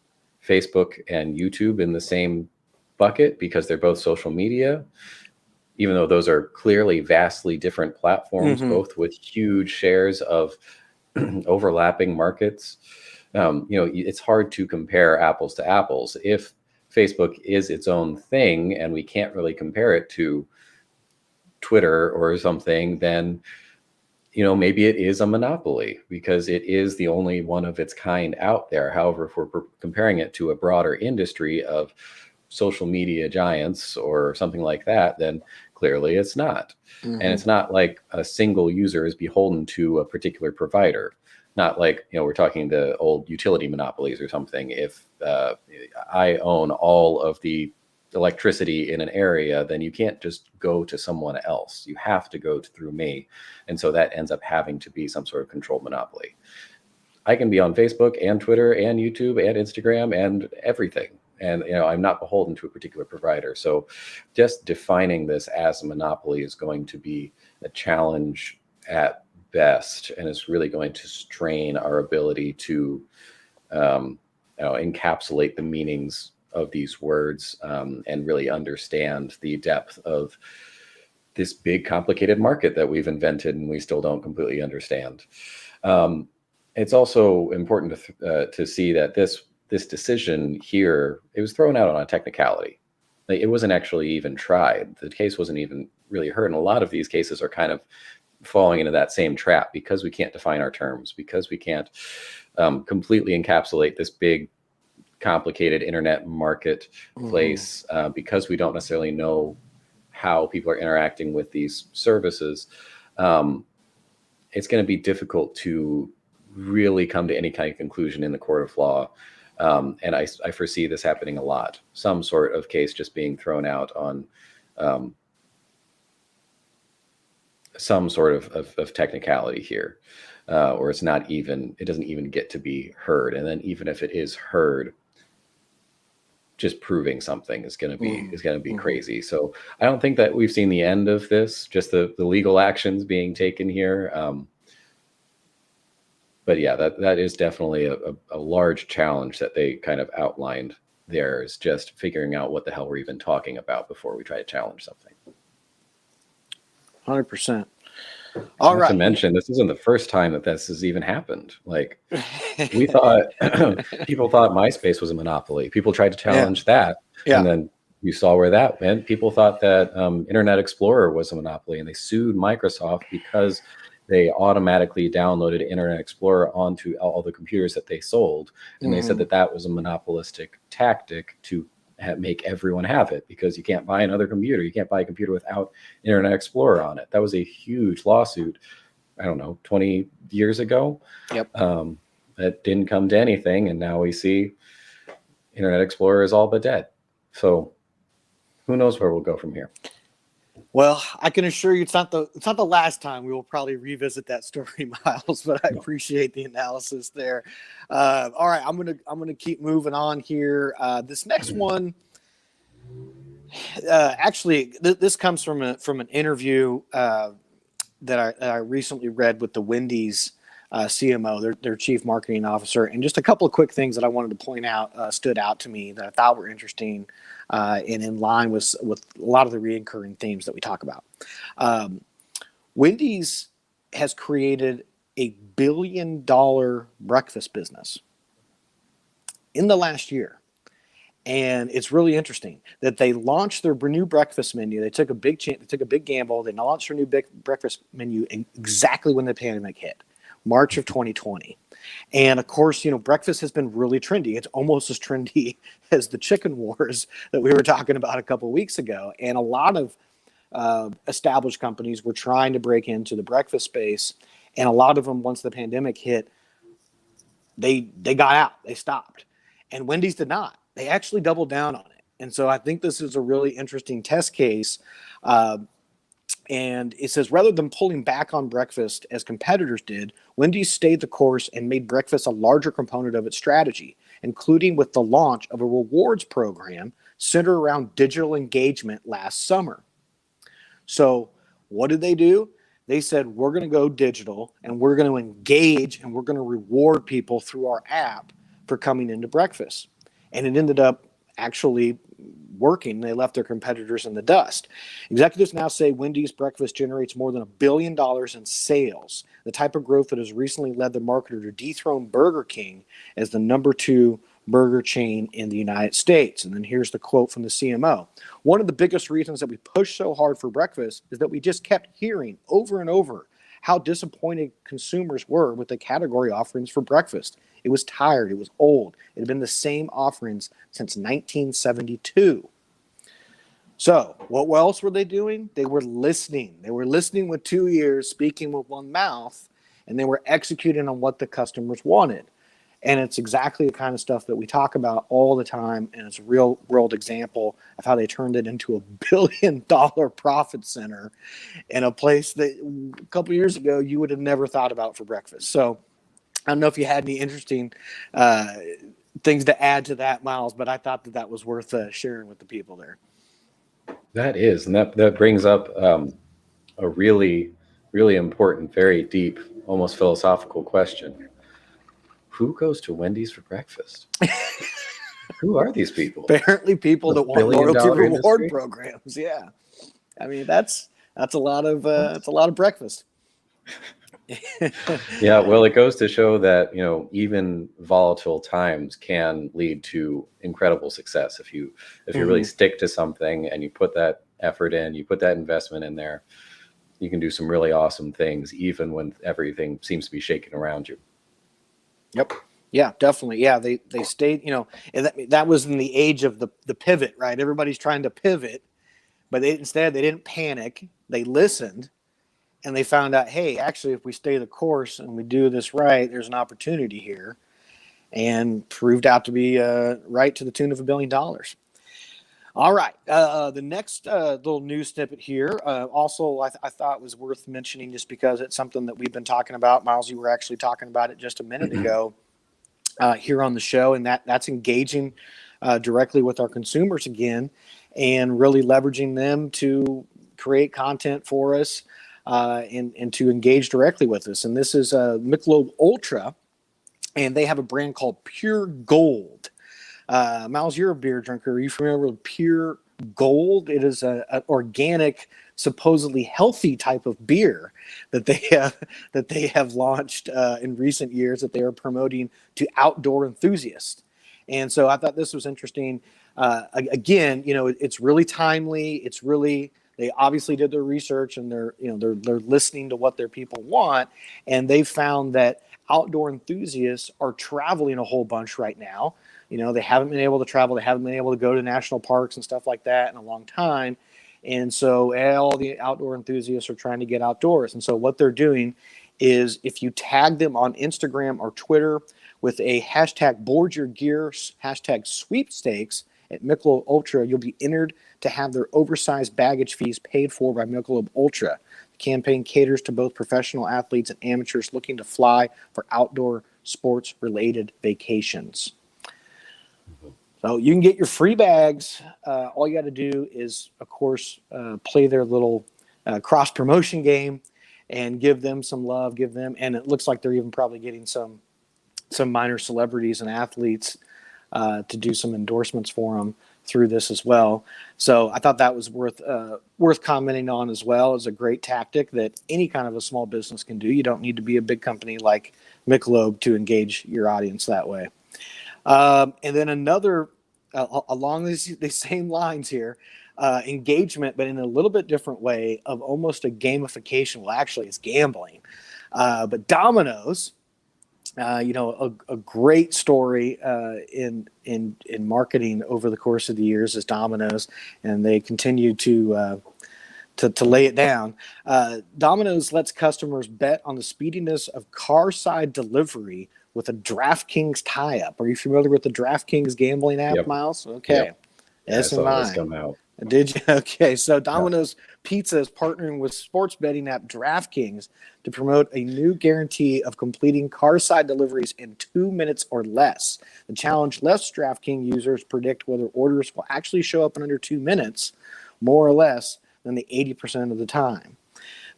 Facebook and YouTube in the same bucket because they're both social media, even though those are clearly vastly different platforms, both with huge shares of overlapping markets? It's hard to compare apples to apples. If Facebook is its own thing and we can't really compare it to Twitter or something, then maybe it is a monopoly because it is the only one of its kind out there. However, if we're comparing it to a broader industry of social media giants or something like that, then clearly it's not. And it's not like a single user is beholden to a particular provider. Not like, we're talking the old utility monopolies or something. If I own all of the electricity in an area, then you can't just go to someone else. You have to go through me. And so that ends up having to be some sort of controlled monopoly. I can be on Facebook and Twitter and YouTube and Instagram and everything. And, I'm not beholden to a particular provider. So just defining this as a monopoly is going to be a challenge at best. And it's really going to strain our ability to encapsulate the meanings of these words and really understand the depth of this big, complicated market that we've invented and we still don't completely understand. It's also important to see that this decision here, it was thrown out on a technicality. Like, it wasn't actually even tried. The case wasn't even really heard. And a lot of these cases are kind of falling into that same trap because we can't define our terms, because we can't completely encapsulate this big, complicated internet marketplace, because we don't necessarily know how people are interacting with these services. It's going to be difficult to really come to any kind of conclusion in the court of law. And I foresee this happening a lot. Some sort of case just being thrown out on some sort of technicality here, or it doesn't even get to be heard. And then even if it is heard, just proving something is going to be crazy. So I don't think that we've seen the end of this, just the legal actions being taken here. But yeah, that is definitely a large challenge that they kind of outlined there, is just figuring out what the hell we're even talking about before we try to challenge something. 100%. All Not right. to mention, this isn't the first time that this has even happened. Like, we thought people thought MySpace was a monopoly. People tried to challenge that, Yeah. and then you saw where that went. People thought that Internet Explorer was a monopoly, and they sued Microsoft because they automatically downloaded Internet Explorer onto all the computers that they sold, and they said that that was a monopolistic tactic to make everyone have it, because you can't buy another computer. You can't buy a computer without Internet Explorer on it. That was a huge lawsuit, I don't know, 20 years ago. Yep. That didn't come to anything, and now we see Internet Explorer is all but dead. So who knows where we'll go from here? Well, I can assure you it's not the last time we will probably revisit that story, Miles, but I appreciate the analysis there. All right, I'm gonna keep moving on here. This next one, actually, this comes from an interview that I recently read with the Wendy's CMO, their chief marketing officer, and just a couple of quick things that I wanted to point out stood out to me that I thought were interesting. And in line with a lot of the recurring themes that we talk about. Wendy's has created a $1 billion breakfast business in the last year. And it's really interesting that they launched their new breakfast menu. They took a big gamble. They launched their new breakfast menu exactly when the pandemic hit, March of 2020. And of course, breakfast has been really trendy. It's almost as trendy as the chicken wars that we were talking about a couple of weeks ago. And a lot of established companies were trying to break into the breakfast space. And a lot of them, once the pandemic hit, they got out. They stopped. And Wendy's did not. They actually doubled down on it. And so I think this is a really interesting test case. And it says, rather than pulling back on breakfast as competitors did, Wendy's stayed the course and made breakfast a larger component of its strategy, including with the launch of a rewards program centered around digital engagement last summer. So what did they do? They said, we're going to go digital, and we're going to engage, and we're going to reward people through our app for coming into breakfast. And it ended up actually working. They left their competitors in the dust. Executives now say Wendy's breakfast generates more than $1 billion in sales, the type of growth that has recently led the marketer to dethrone Burger King as the number 2 burger chain in the United States. And then here's the quote from the CMO. One of the biggest reasons that we push so hard for breakfast is that we just kept hearing over and over how disappointed consumers were with the category offerings for breakfast. It was tired. It was old. It had been the same offerings since 1972. So what else were they doing? They were listening. They were listening with 2 ears, speaking with one mouth, and they were executing on what the customers wanted. And it's exactly the kind of stuff that we talk about all the time, and it's a real world example of how they turned it into $1 billion profit center in a place that a couple years ago you would have never thought about for breakfast. So I don't know if you had any interesting things to add to that, Miles, but I thought that was worth sharing with the people there. That is, and that brings up a really, really important, very deep, almost philosophical question. Who goes to Wendy's for breakfast? Who are these people? Apparently people that want loyalty reward programs. Yeah. I mean, that's a lot of breakfast. Yeah, well, it goes to show that, even volatile times can lead to incredible success. If you really stick to something and you put that effort in, you put that investment in there, you can do some really awesome things, even when everything seems to be shaking around you. Yep. Yeah, definitely. Yeah, they stayed, and that was in the age of the pivot, right? Everybody's trying to pivot, but they didn't panic. They listened, and they found out, hey, actually, if we stay the course and we do this right, there's an opportunity here, and proved out to be right to the tune of $1 billion. All right. The next little news snippet here also I thought was worth mentioning just because it's something that we've been talking about. Miles, you were actually talking about it just a minute ago here on the show, and that's engaging directly with our consumers again and really leveraging them to create content for us and to engage directly with us. And this is Michelob Ultra, and they have a brand called Pure Gold. Miles, you're a beer drinker. Are you familiar with Pure Gold? It is an organic, supposedly healthy type of beer that they have launched in recent years that they are promoting to outdoor enthusiasts. And so I thought this was interesting. Again, it's really timely. It's really, they obviously did their research, and they're listening to what their people want, and they've found that outdoor enthusiasts are traveling a whole bunch right now. They haven't been able to travel. They haven't been able to go to national parks and stuff like that in a long time. And so all the outdoor enthusiasts are trying to get outdoors. And so what they're doing is, if you tag them on Instagram or Twitter with a hashtag board your gear, hashtag sweepstakes at Michelob Ultra, you'll be entered to have their oversized baggage fees paid for by Michelob Ultra. The campaign caters to both professional athletes and amateurs looking to fly for outdoor sports related vacations. So you can get your free bags. All you got to do is, of course, play their little cross promotion game and give them some love. And it looks like they're even probably getting some minor celebrities and athletes to do some endorsements for them through this as well. So I thought that was worth commenting on as well. As a great tactic that any kind of a small business can do. You don't need to be a big company like Michelob to engage your audience that way. And then another, along these same lines here, engagement, but in a little bit different way, of almost a gamification. Well, actually, it's gambling. But Domino's, a great story in marketing over the course of the years is Domino's, and they continue to lay it down. Domino's lets customers bet on the speediness of car-side delivery with a DraftKings tie-up. Are you familiar with the DraftKings gambling app, Yep. Miles? Okay. Yep. That's I saw this come out. Did you? Okay. So Domino's Pizza is partnering with sports betting app DraftKings to promote a new guarantee of completing car-side deliveries in 2 minutes or less. The challenge lets DraftKings users predict whether orders will actually show up in under 2 minutes, more or less than the 80% of the time.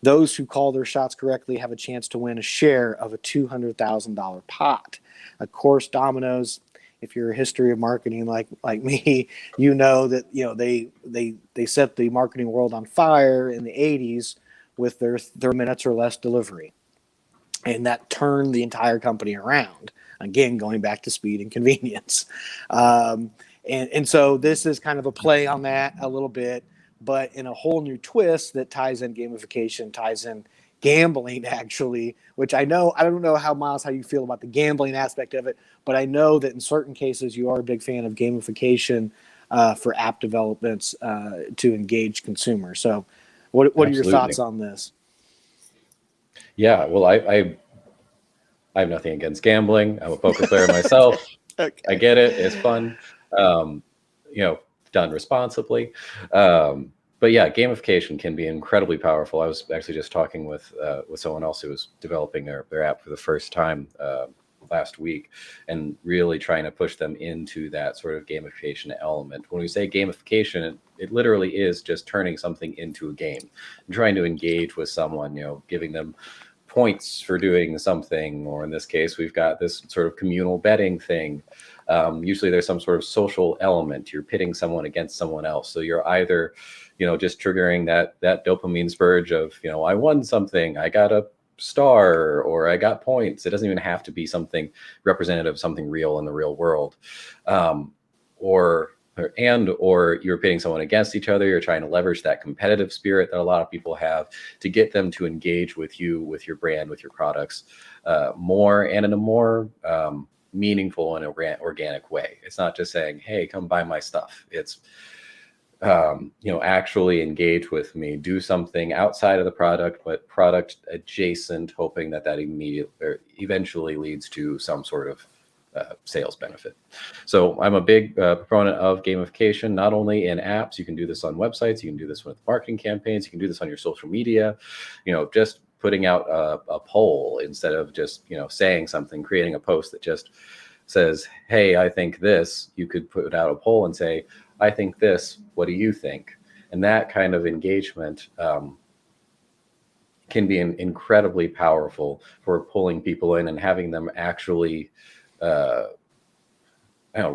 Those who call their shots correctly have a chance to win a share of a $200,000 pot. Of course, Domino's, if you're a history of marketing like me, you know that they set the marketing world on fire in the 80s with their minutes or less delivery. And that turned the entire company around. Again, going back to speed and convenience. And so this is kind of a play on that a little bit, but in a whole new twist that ties in gamification, ties in gambling, actually, which I don't know how, Miles, how you feel about the gambling aspect of it, but I know that in certain cases you are a big fan of gamification for app developments to engage consumers. So what are your thoughts on this? Yeah, well, I have nothing against gambling. I'm a poker player myself. Okay. I get it. It's fun. Done responsibly. But yeah, gamification can be incredibly powerful. I was actually just talking with someone else who was developing their app for the first time last week, and really trying to push them into that sort of gamification element. When we say gamification, it literally is just turning something into a game and trying to engage with someone, giving them points for doing something, or in this case, we've got this sort of communal betting thing. Usually there's some sort of social element. You're pitting someone against someone else. So you're either, just triggering that dopamine spurge of, I won something, I got a star, or I got points. It doesn't even have to be something representative of something real in the real world. Or you're pitting someone against each other. You're trying to leverage that competitive spirit that a lot of people have to get them to engage with you, with your brand, with your products more, and in a more meaningful and organic way. It's not just saying, hey, come buy my stuff. It's actually engage with me, do something outside of the product, but product adjacent, hoping that immediate or eventually leads to some sort of sales benefit. So I'm a big proponent of gamification, not only in apps. You can do this on websites. You can do this with marketing campaigns. You can do this on your social media. Just putting out a poll instead of just saying something, creating a post that just says, hey, I think this. You could put out a poll and say, I think this, what do you think? And that kind of engagement can be incredibly powerful for pulling people in and having them actually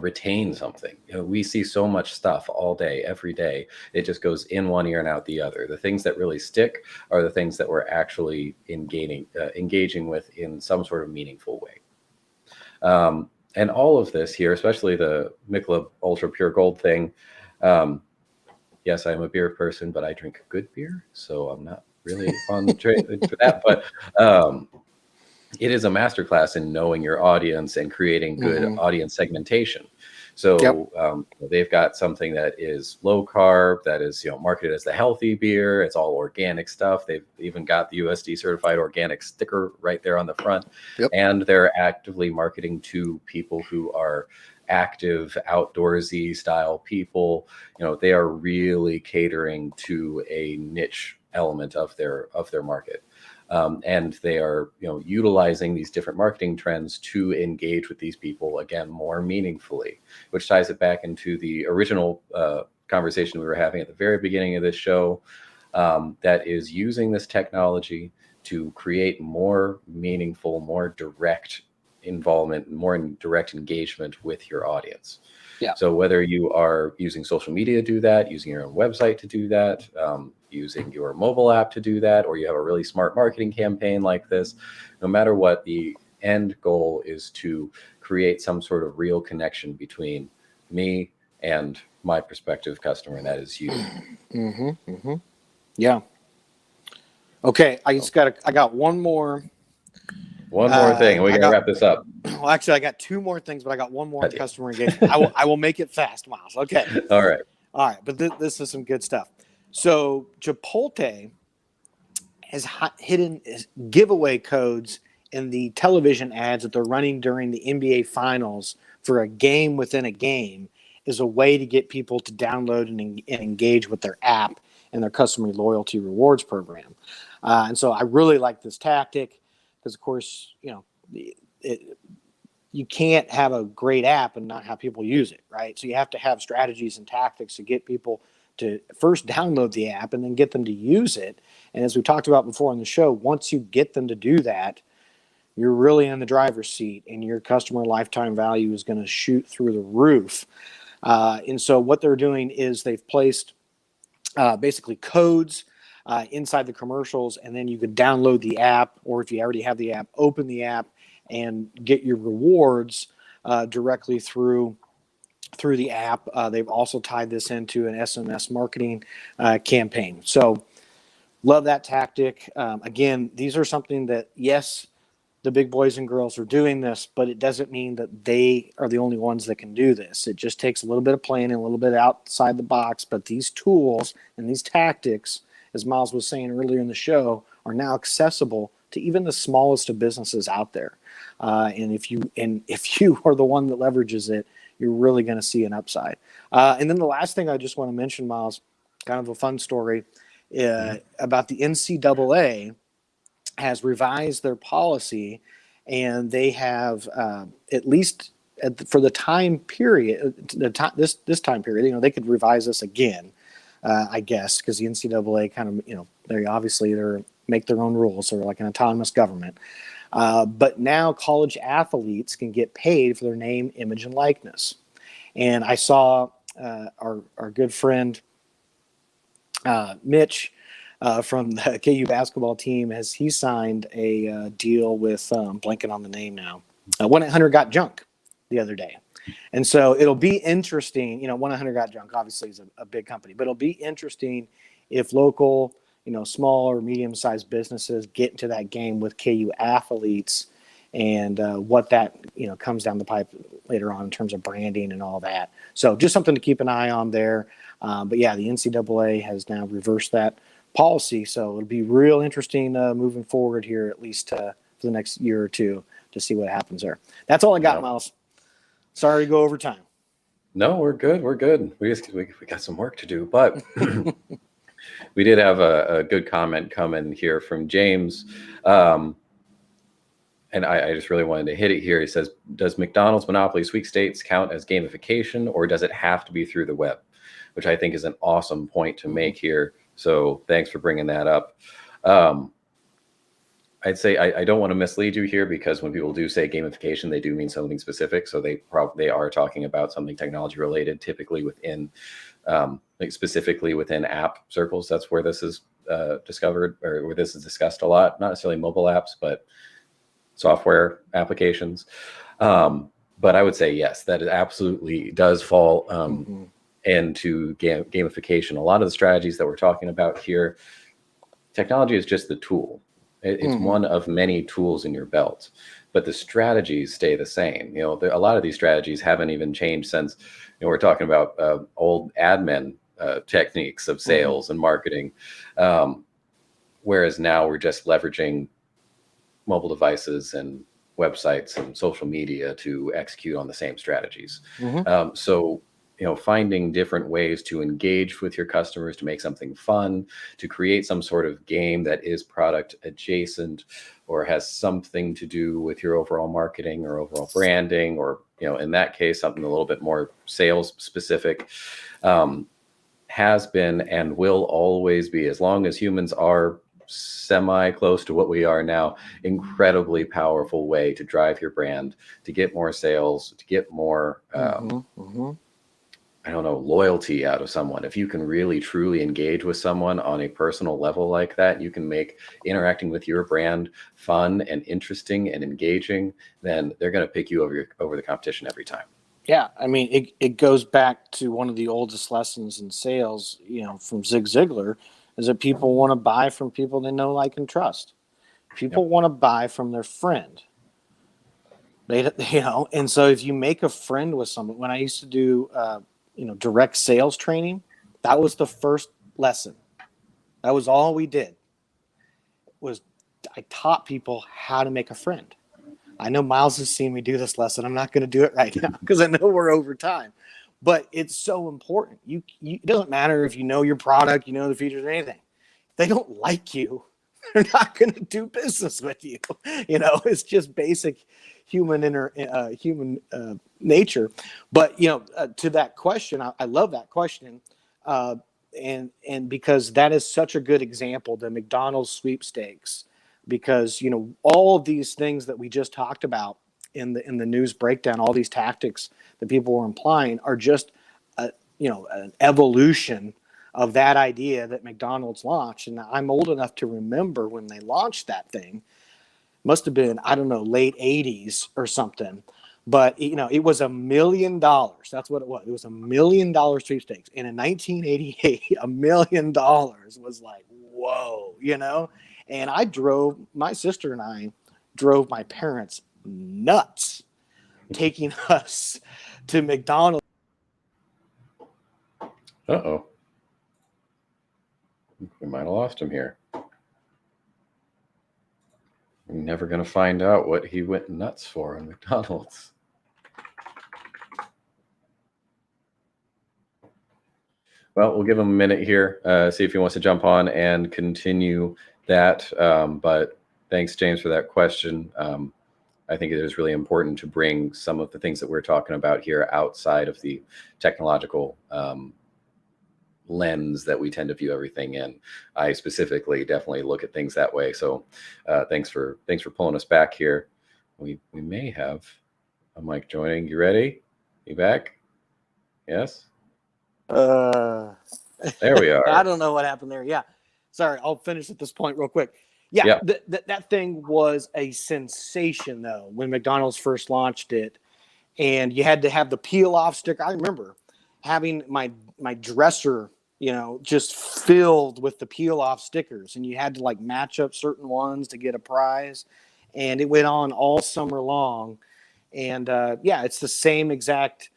retain something. We see so much stuff all day, every day. It just goes in one ear and out the other. The things that really stick are the things that we're actually engaging with in some sort of meaningful way. And all of this here, especially the Michelob Ultra Pure Gold thing, yes, I'm a beer person, but I drink good beer, so I'm not really on the train for that. But it is a masterclass in knowing your audience and creating good audience segmentation. So they've got something that is low carb, that is marketed as the healthy beer. It's all organic stuff. They've even got the USD certified organic sticker right there on the front. And they're actively marketing to people who are active, outdoorsy style people. They are really catering to a niche element of their market. And they are, utilizing these different marketing trends to engage with these people again more meaningfully, which ties it back into the original conversation we were having at the very beginning of this show. That is using this technology to create more meaningful, more direct involvement, more direct engagement with your audience. So whether you are using social media to do that, using your own website to do that, using your mobile app to do that, or you have a really smart marketing campaign like this, no matter what, the end goal is to create some sort of real connection between me and my prospective customer, and that is you. Yeah. Okay, I got one more. One more thing, and we gotta wrap this up. Well, actually, I got two more things, but I got one more on customer engagement. I will make it fast, Miles. Okay. All right. But this is some good stuff. So Chipotle has hidden giveaway codes in the television ads that they're running during the NBA Finals for a game within a game is a way to get people to download and engage with their app and their customer loyalty rewards program. And so I really like this tactic because, of course, you can't have a great app and not have people use it, right? So you have to have strategies and tactics to get people to first download the app and then get them to use it. And as we talked about before on the show, once you get them to do that, you're really in the driver's seat and your customer lifetime value is going to shoot through the roof. And so what they're doing is they've placed basically codes inside the commercials, and then you can download the app, or if you already have the app, open the app and get your rewards directly through the app. They've also tied this into an SMS marketing campaign. So love that tactic. Again, these are something that, yes, the big boys and girls are doing this, but it doesn't mean that they are the only ones that can do this. It just takes a little bit of planning, a little bit outside the box. But these tools and these tactics, as Miles was saying earlier in the show, are now accessible to even the smallest of businesses out there. And if you are the one that leverages it, you're really going to see an upside. And then the last thing I just want to mention, Miles, kind of a fun story about the NCAA has revised their policy, and they have at least for the time period, this time period, they could revise this again, I guess, because the NCAA kind of, they make their own rules. So they're like an autonomous government. But now college athletes can get paid for their name, image, and likeness. And I saw our good friend Mitch from the KU basketball team, as he signed a deal with, blanking on the name now, 1-800-GOT-JUNK the other day. And so it'll be interesting, 1-800-GOT-JUNK obviously is a big company, but it'll be interesting if local, small or medium-sized businesses get into that game with KU athletes and what that comes down the pipe later on in terms of branding and all that. So just something to keep an eye on there. But yeah, the NCAA has now reversed that policy, so it'll be real interesting moving forward here, at least for the next year or two, to see what happens there. That's all I got, Miles. Sorry to go over time. No, we're good. We're good. We got some work to do, but we did have a good comment come in here from James. And I just really wanted to hit it here. He says, does McDonald's Monopoly Sweepstakes count as gamification, or does it have to be through the web? Which I think is an awesome point to make here. So thanks for bringing that up. I'd say I don't want to mislead you here, because when people do say gamification, they do mean something specific. So they are talking about something technology related, typically within, like specifically within app circles. That's where this is discovered, or where this is discussed a lot. Not necessarily mobile apps, but software applications. But I would say yes, that it absolutely does fall into gamification. A lot of the strategies that we're talking about here, technology is just the tool. It's one of many tools in your belt, but the strategies stay the same. A lot of these strategies haven't even changed since, we're talking about old admin techniques of sales and marketing. Whereas now we're just leveraging mobile devices and websites and social media to execute on the same strategies. So, finding different ways to engage with your customers, to make something fun, to create some sort of game that is product adjacent or has something to do with your overall marketing or overall branding, or, in that case, something a little bit more sales specific, has been and will always be, as long as humans are semi close to what we are now, incredibly powerful way to drive your brand, to get more sales, to get more loyalty out of someone. If you can really truly engage with someone on a personal level like that, you can make interacting with your brand fun and interesting and engaging, then they're going to pick you over the competition every time. Yeah, I mean, it goes back to one of the oldest lessons in sales, from Zig Ziglar, is that people want to buy from people they know, like, and trust. People want to buy from their friend. And so if you make a friend with someone, when I used to do, direct sales training, that was the first lesson. That was all we did. I taught people how to make a friend. I know Miles has seen me do this lesson. I'm not going to do it right now because I know we're over time, but it's so important. It doesn't matter if you know your product, the features, or anything. If they don't like you, they're not going to do business with you. It's just basic human nature. But to that question, I love that question, and because that is such a good example, the McDonald's sweepstakes, because all of these things that we just talked about in the news breakdown, all these tactics that people were implying are just an evolution of that idea that McDonald's launched. And I'm old enough to remember when they launched that thing. Must have been, I don't know, late 80s or something. But, it was $1 million. That's what it was. It was $1 million sweepstakes. And in 1988, $1 million was like, whoa, And my sister and I drove my parents nuts taking us to McDonald's. Uh-oh. We might have lost him here. We're never going to find out what he went nuts for in McDonald's. Well, we'll give him a minute here, see if he wants to jump on and continue that. But thanks, James, for that question. I think it is really important to bring some of the things that we're talking about here outside of the technological lens that we tend to view everything in. I specifically definitely look at things that way. So thanks for pulling us back here. We may have a mic joining. You ready? You back? Yes? There we are. I don't know what happened there. Yeah. Sorry, I'll finish at this point real quick. Yeah. That thing was a sensation, though, when McDonald's first launched it. And you had to have the peel-off sticker. I remember having my dresser, just filled with the peel-off stickers. And you had to, match up certain ones to get a prize. and it went on all summer long. And yeah, it's the same exact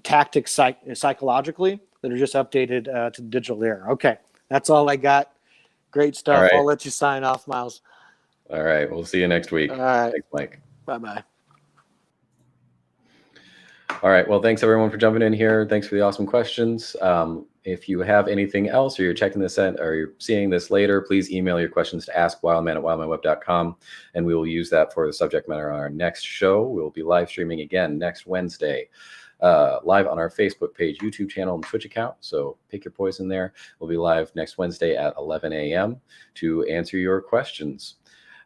tactics psychologically that are just updated to the digital era. Okay, that's all I got. Great All stuff. right. I'll let you sign off, Miles. All right. We'll see you next week. All right. Thanks, Mike. Bye-bye. All right. Well, thanks everyone for jumping in here. Thanks for the awesome questions. If you have anything else, or you're checking this out, or you're seeing this later, please email your questions to askwildman@wildmanweb.com, and we will use that for the subject matter on our next show. We'll be live streaming again next Wednesday, live on our Facebook page, YouTube channel, and Twitch account. So pick your poison there. We'll be live next Wednesday at 11 a.m. to answer your questions.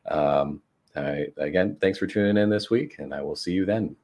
Again, thanks for tuning in this week, and I will see you then.